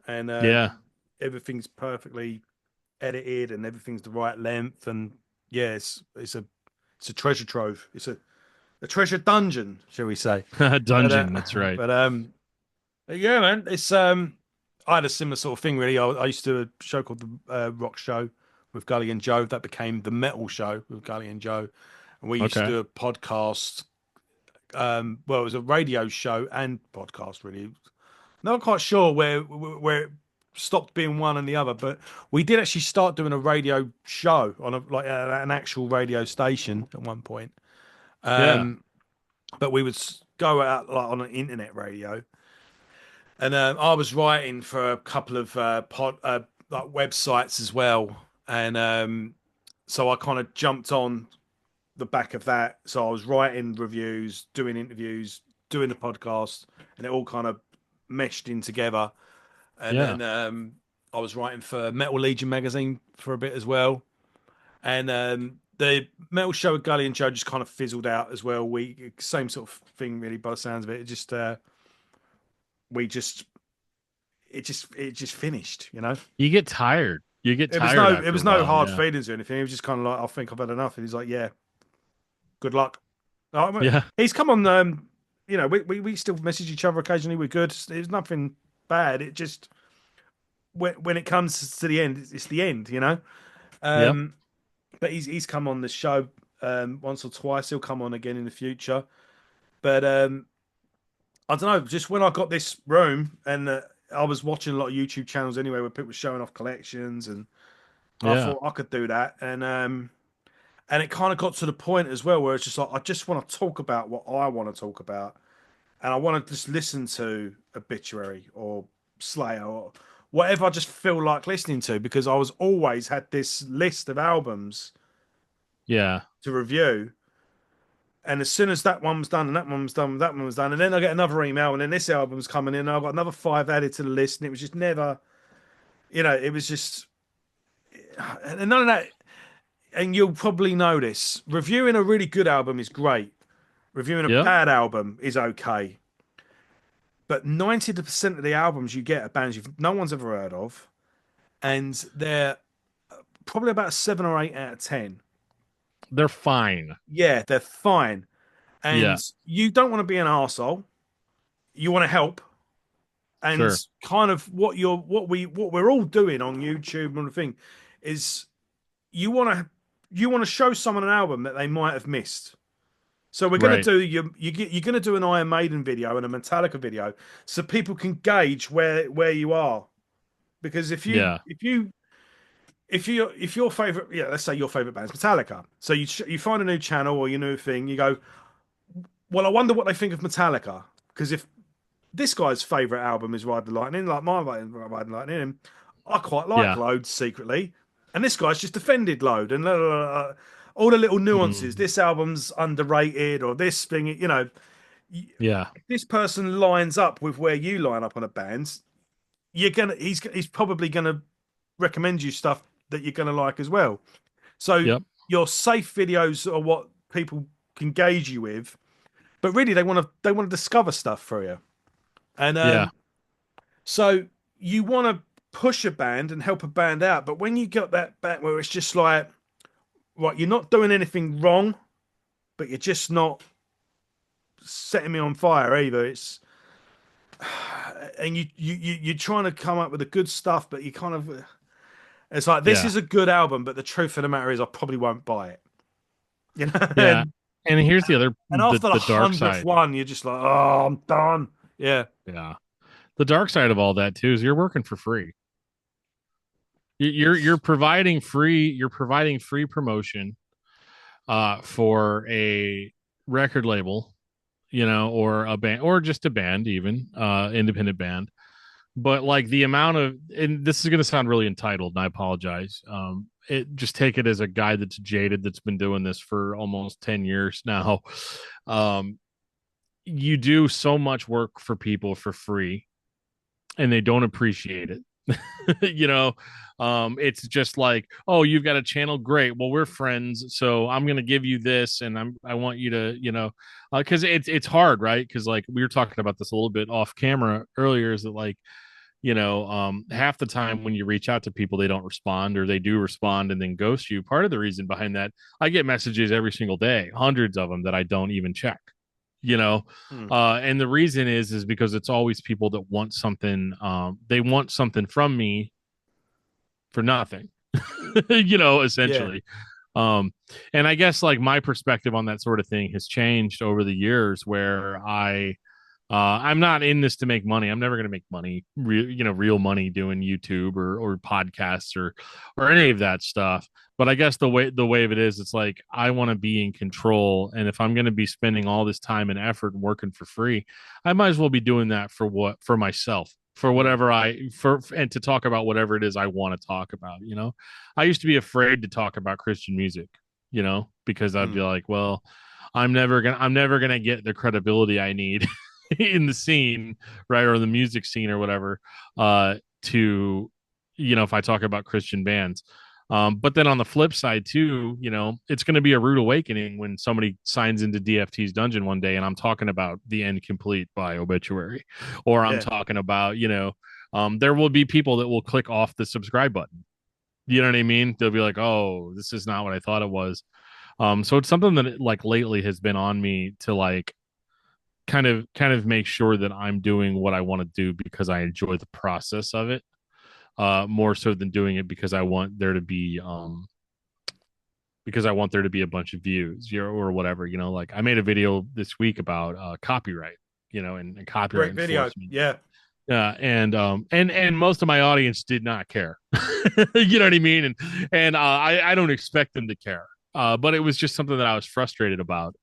Speaker 2: and
Speaker 1: Yeah.
Speaker 2: everything's perfectly edited and everything's the right length, and yeah, it's a treasure trove. It's a treasure dungeon, shall we say? But
Speaker 1: Dungeon, that's right.
Speaker 2: but yeah, man, it's I had a similar sort of thing really. I used to do a show called the Rock Show with Gully and Joe. That became the Metal Show with Gully and Joe, and we used to
Speaker 1: Okay.
Speaker 2: do a podcast. Well, it was a radio show and podcast really. Not quite sure where it stopped being one and the other, but we did actually start doing a radio show on an actual radio station at one point.
Speaker 1: Yeah.
Speaker 2: Um, but we would go out like on an internet radio, and I was writing for a couple of pod like websites as well, and so I kind of jumped on the back of that. So I was writing reviews, doing interviews, doing the podcast, and it all kind of meshed in together. And
Speaker 1: Yeah.
Speaker 2: then I was writing for Metal Legion magazine for a bit as well. And the Metal Show with Gully and Joe just kind of fizzled out as well. We same sort of thing really by the sounds of it. It just we just it just finished, you know.
Speaker 1: You get tired. You get
Speaker 2: It was
Speaker 1: tired
Speaker 2: no it
Speaker 1: after a
Speaker 2: was no
Speaker 1: while.
Speaker 2: hard
Speaker 1: Yeah.
Speaker 2: feelings or anything. It was just kind of like I think I've had enough. And he's like, yeah, good luck. Oh,
Speaker 1: Yeah.
Speaker 2: he's come on. We still message each other occasionally. We're good. There's nothing bad. It just when it comes to the end, it's the end, you know.
Speaker 1: Yep.
Speaker 2: Um, but he's come on the show once or twice. He'll come on again in the future. But I don't know. Just when I got this room and I was watching a lot of YouTube channels anyway, where people were showing off collections, and I
Speaker 1: Yeah.
Speaker 2: thought I could do that. And it kind of got to the point as well where it's just like I just want to talk about what I want to talk about, and I want to just listen to Obituary or Slayer or whatever I just feel like listening to, because I was always had this list of albums
Speaker 1: Yeah.
Speaker 2: to review. And as soon as that one was done, and that one was done, that one was done, and then I get another email, and then this album's coming in, and I've got another five added to the list, and it was just never, it was just, and none of that. And you'll probably know this: reviewing a really good album is great. Reviewing a
Speaker 1: Yep.
Speaker 2: bad album is okay. But 90% of the albums you get are bands no one's ever heard of, and they're probably about 7 or 8 out of 10.
Speaker 1: They're fine.
Speaker 2: Yeah, they're fine. And
Speaker 1: Yeah.
Speaker 2: you don't want to be an arsehole. You want to help. And
Speaker 1: Sure.
Speaker 2: kind of what we're all doing on YouTube and the thing is you want to show someone an album that they might have missed. So we're going to
Speaker 1: Right.
Speaker 2: do you're going to do an Iron Maiden video and a Metallica video, so people can gauge where you are. Because
Speaker 1: Yeah.
Speaker 2: if your favorite, yeah, let's say your favorite band's Metallica, so you find a new channel or your new thing, you go, well, I wonder what they think of Metallica, because if this guy's favorite album is Ride the Lightning, like my Ride the Lightning, and I quite like
Speaker 1: Yeah.
Speaker 2: Load secretly, and this guy's just offended Load, and all the little nuances.
Speaker 1: Mm.
Speaker 2: This album's underrated, or this thing,
Speaker 1: Yeah.
Speaker 2: if this person lines up with where you line up on a band, he's probably gonna recommend you stuff that you're gonna like as well. So
Speaker 1: Yep.
Speaker 2: your safe videos are what people can gauge you with, but really they want to discover stuff for you. And
Speaker 1: Yeah.
Speaker 2: so you want to push a band and help a band out, but when you got that back where it's just like, right, you're not doing anything wrong, but you're just not setting me on fire either. It's and you're trying to come up with the good stuff, but you kind of It's like this
Speaker 1: Yeah.
Speaker 2: is a good album, but the truth of the matter is, I probably won't buy it. You know,
Speaker 1: Yeah. And here's the other
Speaker 2: and after the
Speaker 1: the dark
Speaker 2: hundredth
Speaker 1: side.
Speaker 2: one, you're just like, oh, I'm done. Yeah,
Speaker 1: Yeah. The dark side of all that too is you're working for free. You're
Speaker 2: it's
Speaker 1: providing free promotion for a record label, or a band, or just a band, even independent band. But like the amount of, and this is going to sound really entitled, and I apologize. It just take it as a guy that's jaded, that's been doing this for almost 10 years now. Um, you do so much work for people for free, and they don't appreciate it. you know it's just like, oh, you've got a channel, great, well, we're friends, so I'm going to give you this, and I want you to, because it's hard, right? Because like we were talking about this a little bit off camera earlier, is that like, half the time when you reach out to people, they don't respond, or they do respond and then ghost you. Part of the reason behind that, I get messages every single day, hundreds of them, that I don't even check, you know
Speaker 2: hmm.
Speaker 1: and the reason is because it's always people that want something, they want something from me for nothing,
Speaker 2: Yeah,
Speaker 1: essentially. um and I guess like my perspective on that sort of thing has changed over the years, where I'm not in this to make money. I'm never going to make money, real money, doing YouTube or podcasts or any of that stuff. But I guess the way of it is, it's like I want to be in control, and if I'm going to be spending all this time and effort and working for free, I might as well be doing that for myself, for
Speaker 2: hmm.
Speaker 1: whatever and to talk about whatever it is I want to talk about. I used to be afraid to talk about Christian music, because I'd
Speaker 2: Hmm.
Speaker 1: be like, well, I'm never gonna get the credibility I need in the scene, right, or the music scene or whatever, to, if I talk about Christian bands. But then on the flip side too, it's going to be a rude awakening when somebody signs into DFT's Dungeon one day and I'm talking about The End Complete by Obituary, or I'm
Speaker 2: Yeah,
Speaker 1: talking about, there will be people that will click off the subscribe button. You know what I mean? They'll be like, "Oh, this is not what I thought it was." So it's something that like lately has been on me to like kind of make sure that I'm doing what I want to do because I enjoy the process of it, more so than doing it because I want there to be a bunch of views, or whatever. Like I made a video this week about copyright, and copyright
Speaker 2: great video.
Speaker 1: enforcement.
Speaker 2: Yeah,
Speaker 1: And most of my audience did not care. You know what I mean? And I don't expect them to care. But it was just something that I was frustrated about,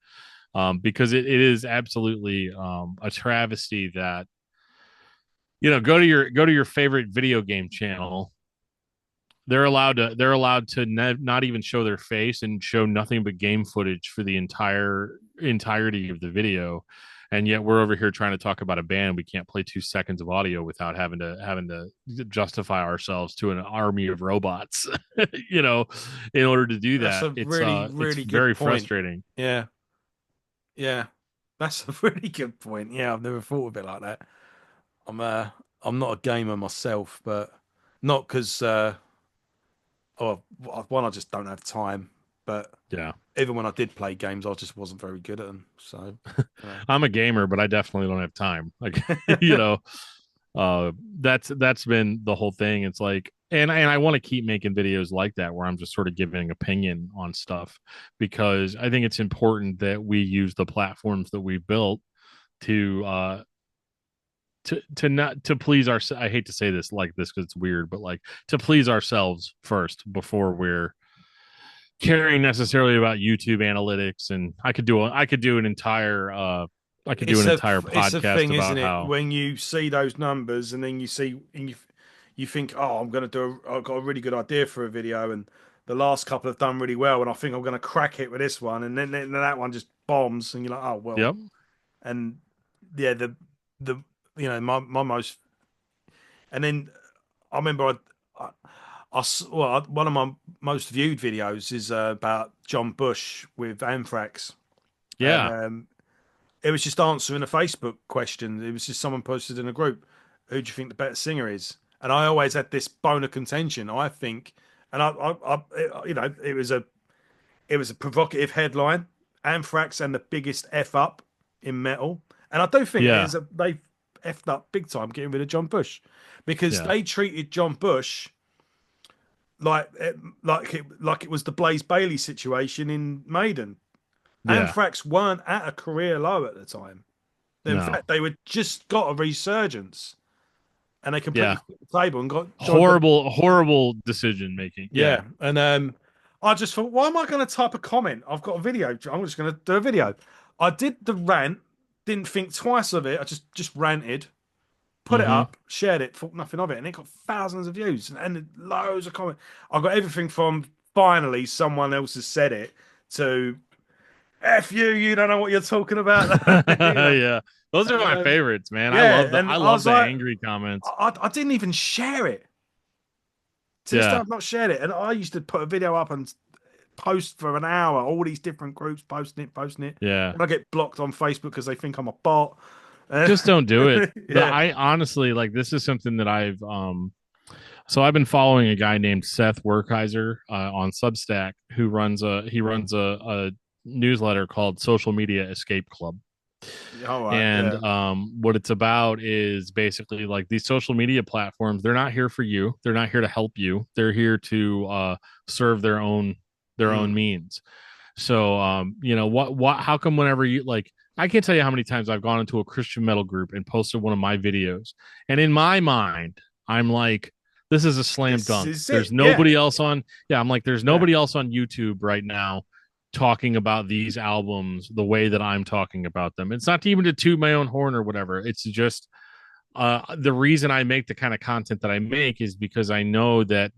Speaker 1: because it is absolutely a travesty that, go to your favorite video game channel. They're allowed to not even show their face and show nothing but game footage for the entirety of the video, and yet we're over here trying to talk about a band. We can't play 2 seconds of audio without having to justify ourselves to an army of robots. you know in order to do
Speaker 2: that's
Speaker 1: that,
Speaker 2: a
Speaker 1: it's
Speaker 2: really good
Speaker 1: very
Speaker 2: point.
Speaker 1: frustrating.
Speaker 2: Yeah, yeah, that's a really good point. Yeah, I've never thought of it like that. I'm uh, I'm not a gamer myself, but not because oh, one, I just don't have time. But
Speaker 1: Yeah.
Speaker 2: even when I did play games, I just wasn't very good at them. So, you
Speaker 1: I'm a gamer, but I definitely don't have time. Like, you know, uh, that's been the whole thing. It's like, and I want to keep making videos like that where I'm just sort of giving opinion on stuff, because I think it's important that we use the platforms that we've built to not to please our. I hate to say this like this because it's weird, but like to please ourselves first before we're caring necessarily about YouTube analytics. And I could do an entire
Speaker 2: it's a
Speaker 1: podcast
Speaker 2: thing, isn't
Speaker 1: about
Speaker 2: it?
Speaker 1: how.
Speaker 2: When you see those numbers and then you see and you think, oh, I've got a really good idea for a video, and the last couple have done really well, and I think I'm going to crack it with this one, and then that one just bombs, and you're like, oh well.
Speaker 1: Yep.
Speaker 2: And yeah, the my most, and then I remember one of my most viewed videos is about John Bush with Anthrax, and
Speaker 1: Yeah.
Speaker 2: it was just answering a Facebook question. It was just someone posted in a group, "Who do you think the better singer is?" And I always had this bone of contention. I think, and it was a provocative headline, Anthrax and the biggest f up in metal, and I do think it
Speaker 1: Yeah.
Speaker 2: is they effed up big time getting rid of John Bush because
Speaker 1: Yeah.
Speaker 2: they treated John Bush like like it was the Blaze Bailey situation in Maiden.
Speaker 1: Yeah.
Speaker 2: Anthrax weren't at a career low at the time. In
Speaker 1: No.
Speaker 2: fact, they were just got a resurgence, and they completely
Speaker 1: Yeah.
Speaker 2: flipped the table and got joined the.
Speaker 1: Horrible decision making. Yeah.
Speaker 2: Yeah, and I just thought, why am I going to type a comment? I've got a video. I'm just going to do a video. I did the rant, didn't think twice of it. I just ranted, put it
Speaker 1: Mm-hmm.
Speaker 2: up, shared it, thought nothing of it, and it got thousands of views and loads of comments. I got everything from finally someone else has said it to "F you, you don't know what you're talking about." You know,
Speaker 1: Yeah. Those are
Speaker 2: and,
Speaker 1: my favorites, man.
Speaker 2: yeah, and
Speaker 1: I
Speaker 2: I
Speaker 1: love
Speaker 2: was
Speaker 1: the
Speaker 2: like,
Speaker 1: angry comments.
Speaker 2: I didn't even share it. To this day,
Speaker 1: Yeah.
Speaker 2: I've not shared it, and I used to put a video up and post for an hour, all these different groups posting it.
Speaker 1: Yeah.
Speaker 2: And I get blocked on Facebook because they think I'm a bot.
Speaker 1: Just don't do it.
Speaker 2: Yeah.
Speaker 1: I honestly like this is something that so I've been following a guy named Seth Werkheiser on Substack who runs a newsletter called Social Media Escape Club.
Speaker 2: All right.
Speaker 1: And
Speaker 2: Yeah.
Speaker 1: what it's about is basically like these social media platforms, they're not here for you. They're not here to help you. They're here to serve their own
Speaker 2: Mm.
Speaker 1: means. So you know, how come whenever you like I can't tell you how many times I've gone into a Christian metal group and posted one of my videos. And in my mind, I'm like, this is a slam
Speaker 2: This
Speaker 1: dunk.
Speaker 2: is
Speaker 1: There's
Speaker 2: it. Yeah.
Speaker 1: nobody else on, yeah, I'm like, there's
Speaker 2: Yeah.
Speaker 1: nobody else on YouTube right now talking about these albums the way that I'm talking about them. It's not even to toot my own horn or whatever. It's just the reason I make the kind of content that I make is because I know that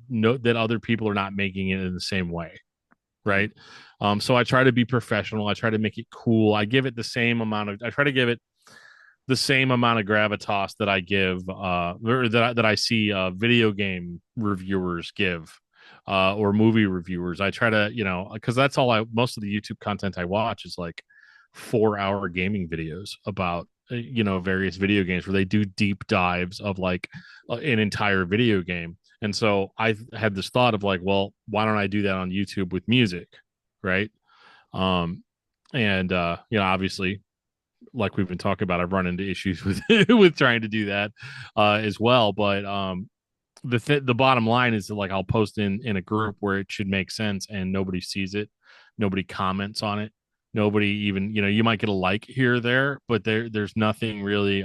Speaker 1: other people are not making it in the same way, right? So I try to be professional. I try to make it cool. I give it the same amount of. I try to give it the same amount of gravitas that I give, or that I see video game reviewers give, or movie reviewers. I try to, you know, because that's all I. Most of the YouTube content I watch is like 4 hour gaming videos about you know various video games where they do deep dives of like an entire video game. And so I had this thought of like, well, why don't I do that on YouTube with music, right? Um, and you know, obviously, like we've been talking about, I've run into issues with with trying to do that as well. But the bottom line is that like I'll post in a group where it should make sense, and nobody sees it, nobody comments on it, nobody even you know you might get a like here or there, but there's nothing really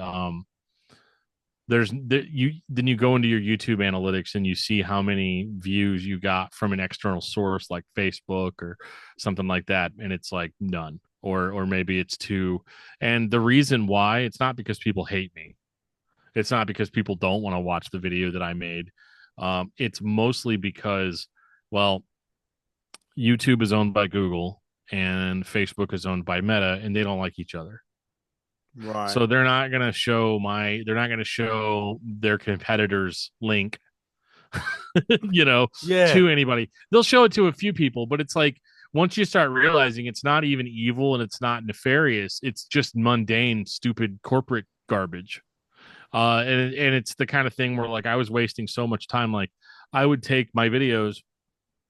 Speaker 1: you then you go into your YouTube analytics and you see how many views you got from an external source like Facebook or something like that, and it's like none, or maybe it's two. And the reason why, it's not because people hate me, it's not because people don't want to watch the video that I made. It's mostly because, well, YouTube is owned by Google and Facebook is owned by Meta, and they don't like each other.
Speaker 2: Right.
Speaker 1: So they're not going to show their competitors link, you know,
Speaker 2: Yeah.
Speaker 1: to anybody. They'll show it to a few people, but it's like once you start realizing it's not even evil and it's not nefarious, it's just mundane, stupid corporate garbage. And it's the kind of thing where like I was wasting so much time. Like I would take my videos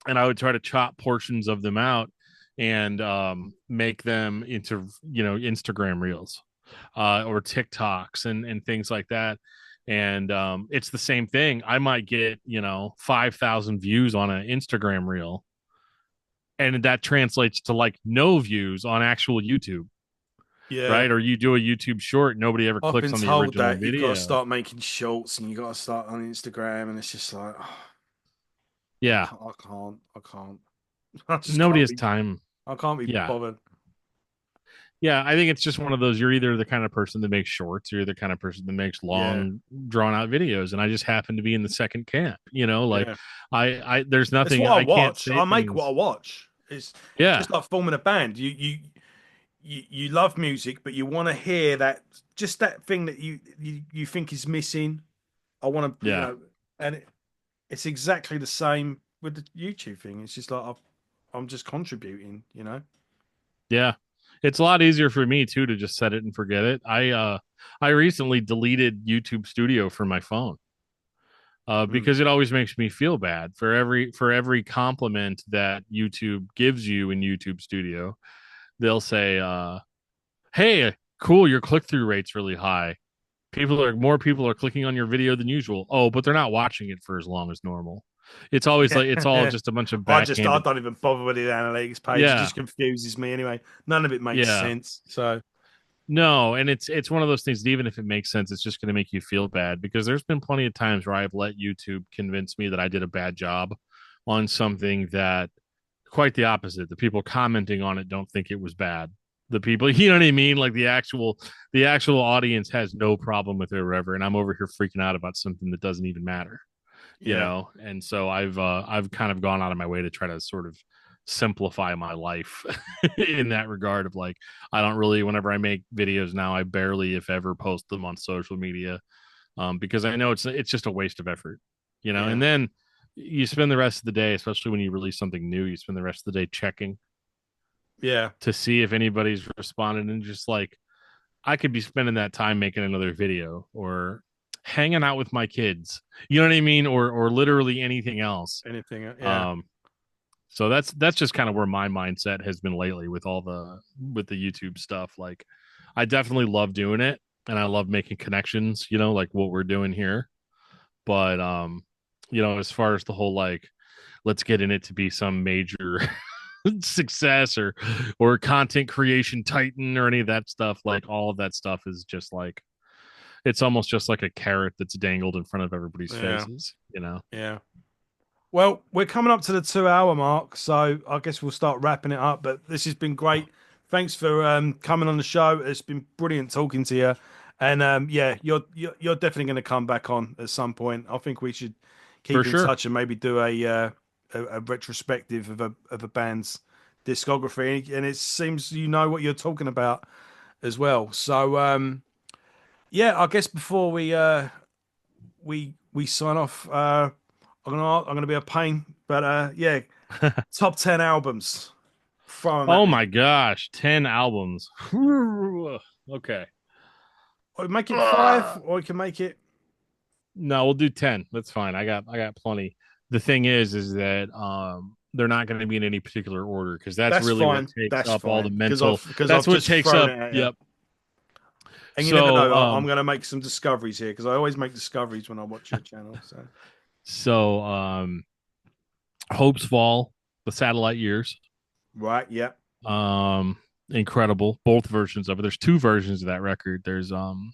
Speaker 1: and I would try to chop portions of them out and make them into you know Instagram reels or TikToks and things like that. And it's the same thing. I might get you know 5,000 views on an Instagram reel, and that translates to like no views on actual YouTube,
Speaker 2: Yeah.
Speaker 1: right? Or you do a YouTube short, nobody ever
Speaker 2: I've
Speaker 1: clicks
Speaker 2: been
Speaker 1: on the
Speaker 2: told
Speaker 1: original
Speaker 2: that you've got to
Speaker 1: video.
Speaker 2: start making shorts and you got to start on Instagram, and it's just like, oh,
Speaker 1: Yeah,
Speaker 2: I can't. I just
Speaker 1: nobody
Speaker 2: can't
Speaker 1: has
Speaker 2: be.
Speaker 1: time.
Speaker 2: I can't be
Speaker 1: Yeah,
Speaker 2: bothered.
Speaker 1: yeah, I think it's just one of those. You're either the kind of person that makes shorts, or you're the kind of person that makes
Speaker 2: Yeah.
Speaker 1: long, drawn out videos. And I just happen to be in the second camp. You know, like
Speaker 2: Yeah.
Speaker 1: there's
Speaker 2: It's
Speaker 1: nothing
Speaker 2: what I
Speaker 1: I can't
Speaker 2: watch.
Speaker 1: say
Speaker 2: I make what I
Speaker 1: things.
Speaker 2: watch. It's
Speaker 1: Yeah,
Speaker 2: just like forming a band. You love music, but you want to hear that just that thing that you think is missing. I want to,
Speaker 1: yeah,
Speaker 2: and it's exactly the same with the YouTube thing. It's just like I'm just contributing,
Speaker 1: yeah. It's a lot easier for me too to just set it and forget it. I recently deleted YouTube Studio from my phone.
Speaker 2: Mm.
Speaker 1: Because it always makes me feel bad for every compliment that YouTube gives you in YouTube Studio, they'll say, "Hey, cool, your click through rate's really high. More people are clicking on your video than usual. Oh, but they're not watching it for as long as normal." It's always like it's all
Speaker 2: Yeah.
Speaker 1: just a bunch of
Speaker 2: I
Speaker 1: backhanded.
Speaker 2: don't even bother with the analytics page. It
Speaker 1: Yeah,
Speaker 2: just confuses me anyway. None of it makes
Speaker 1: yeah.
Speaker 2: sense. So
Speaker 1: No, and it's one of those things that even if it makes sense, it's just going to make you feel bad because there's been plenty of times where I've let YouTube convince me that I did a bad job on something that quite the opposite. The people commenting on it don't think it was bad. The people, you know what I mean? Like the actual audience has no problem with it or whatever, and I'm over here freaking out about something that doesn't even matter,
Speaker 2: yeah,
Speaker 1: and so I've kind of gone out of my way to try to sort of simplify my life in that regard of like I don't really, whenever I make videos now, I barely if ever post them on social media, because I know it's just a waste of effort,
Speaker 2: yeah,
Speaker 1: and then you spend the rest of the day, especially when you release something new, you spend the rest of the day checking
Speaker 2: yeah,
Speaker 1: to see if anybody's responded, and just like I could be spending that time making another video or hanging out with my kids. You know what I mean? Or literally anything else.
Speaker 2: anything, yeah,
Speaker 1: Um so that's just kind of where my mindset has been lately with the YouTube stuff. Like I definitely love doing it and I love making connections, like what we're doing here. But as far as the whole like let's get in it to be some major success or content creation titan or any of that stuff, like all of that stuff is just like it's almost just like a carrot that's dangled in front of everybody's
Speaker 2: yeah,
Speaker 1: faces.
Speaker 2: yeah. Well, we're coming up to the 2 hour mark, so I guess we'll start wrapping it up. But this has been great. Thanks for coming on the show. It's been brilliant talking to you. And yeah, you're definitely going to come back on at some point. I think we should
Speaker 1: For
Speaker 2: keep in
Speaker 1: sure.
Speaker 2: touch and maybe do a retrospective of a band's discography. And it seems you know what you're talking about as well. So yeah, I guess before we sign off, I'm gonna be a pain, but yeah, top 10 albums. Throw them at
Speaker 1: Oh
Speaker 2: me.
Speaker 1: my gosh, 10 albums. Okay.
Speaker 2: Or make it five,
Speaker 1: Ugh.
Speaker 2: or we can make it.
Speaker 1: No, we'll do 10. That's fine. I got plenty. The thing is that they're not going to be in any particular order because that's
Speaker 2: That's
Speaker 1: really what
Speaker 2: fine.
Speaker 1: takes
Speaker 2: That's
Speaker 1: up all the
Speaker 2: fine because
Speaker 1: mental.
Speaker 2: I've
Speaker 1: That's what
Speaker 2: just
Speaker 1: takes
Speaker 2: thrown
Speaker 1: up.
Speaker 2: it at you.
Speaker 1: Yep.
Speaker 2: And you never
Speaker 1: So
Speaker 2: know. I'm gonna make some discoveries here because I always make discoveries when I watch your channel. So
Speaker 1: so Hopes Fall, the Satellite Years.
Speaker 2: right, yeah,
Speaker 1: Um Incredible. Both versions of it. There's two versions of that record. There's the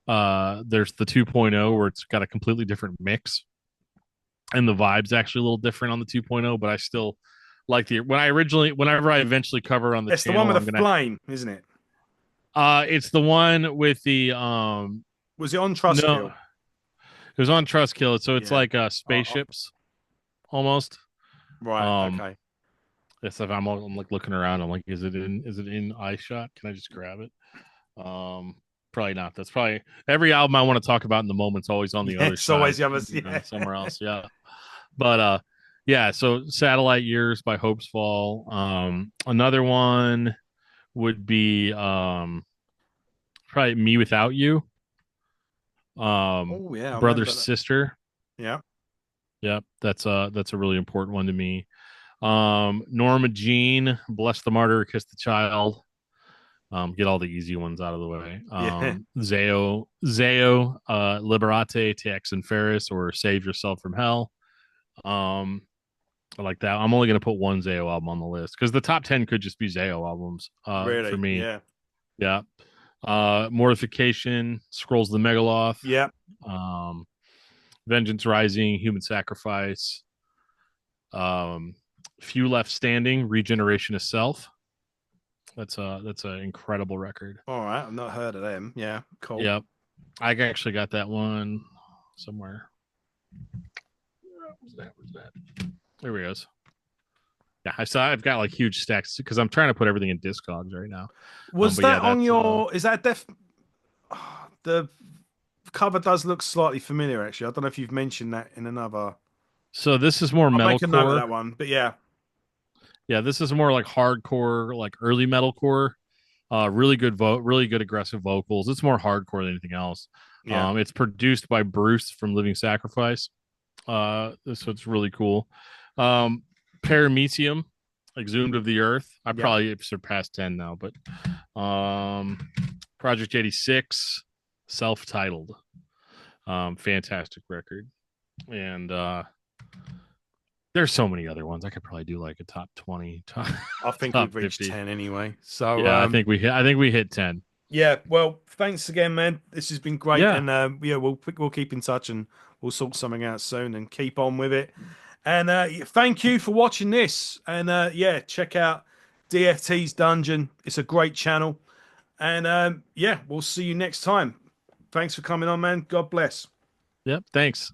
Speaker 1: 2.0 where it's got a completely different mix and the vibe's actually a little different on the 2.0, but I still like whenever I eventually cover on the
Speaker 2: it's the one
Speaker 1: channel,
Speaker 2: with a
Speaker 1: I'm gonna
Speaker 2: flame, isn't it?
Speaker 1: it's the one with the
Speaker 2: Was it on
Speaker 1: no,
Speaker 2: Trustkill?
Speaker 1: it was on Trustkill, so it's
Speaker 2: Yeah.
Speaker 1: like spaceships almost.
Speaker 2: Right.
Speaker 1: um
Speaker 2: Okay.
Speaker 1: it's if I'm like looking around, I'm like, is it in eye shot? Can I just grab it? Probably not. That's probably every album I want to talk about in the moment's always on the
Speaker 2: Yeah,
Speaker 1: other
Speaker 2: it's always
Speaker 1: side,
Speaker 2: the others. Yeah.
Speaker 1: somewhere else. Yeah. But yeah, so Satellite Years by Hopes Fall. Another one would be probably Me Without You.
Speaker 2: Oh yeah, I
Speaker 1: Brother
Speaker 2: remember that.
Speaker 1: Sister.
Speaker 2: Yeah.
Speaker 1: Yep, that's a really important one to me. Norma Jean, Bless the Martyr, Kiss the Child. Get all the easy ones out of the way.
Speaker 2: Yeah.
Speaker 1: Zao, Liberate, Tex and Ferris, or Save Yourself from Hell. Um, I like that. I'm only going to put one Zao album on the list because the top 10 could just be Zao albums for
Speaker 2: Really.
Speaker 1: me.
Speaker 2: Yeah.
Speaker 1: Yeah. Mortification, Scrolls of the Megaloth,
Speaker 2: Yeah.
Speaker 1: um, Vengeance Rising, Human Sacrifice, um, Few Left Standing, Regeneration of Self. That's an incredible record.
Speaker 2: All right. I've not heard of them. Yeah. Cool.
Speaker 1: Yep. I actually got that one somewhere. Where's that? There we go. Yeah, I've got like huge stacks because I'm trying to put everything in Discogs right now.
Speaker 2: Was
Speaker 1: But yeah,
Speaker 2: that on
Speaker 1: that's
Speaker 2: your? Is that def? The cover does look slightly familiar, actually. I don't know if you've mentioned that in another.
Speaker 1: so this is more
Speaker 2: I'll make a note of
Speaker 1: metalcore.
Speaker 2: that one. But yeah.
Speaker 1: Yeah, this is more like hardcore, like early metalcore. Really good aggressive vocals. It's more hardcore than anything else.
Speaker 2: Yeah.
Speaker 1: It's produced by Bruce from Living Sacrifice. So it's really cool. Um, Paramecium, Exhumed of the Earth. I
Speaker 2: Yep.
Speaker 1: probably have surpassed 10 now, but Project 86, self-titled. Fantastic record. And There's so many other ones. I could probably do like a top 20, top,
Speaker 2: I think
Speaker 1: top
Speaker 2: we've reached
Speaker 1: 50.
Speaker 2: 10 anyway. So,
Speaker 1: Yeah, I think we hit 10.
Speaker 2: yeah, well, thanks again, man. This has been great.
Speaker 1: Yeah.
Speaker 2: And yeah, we'll keep in touch and we'll sort something out soon and keep on with it. And thank you for watching this. And yeah, check out DFT's Dungeon. It's a great channel. And yeah, we'll see you next time. Thanks for coming on, man. God bless.
Speaker 1: Yep. Thanks.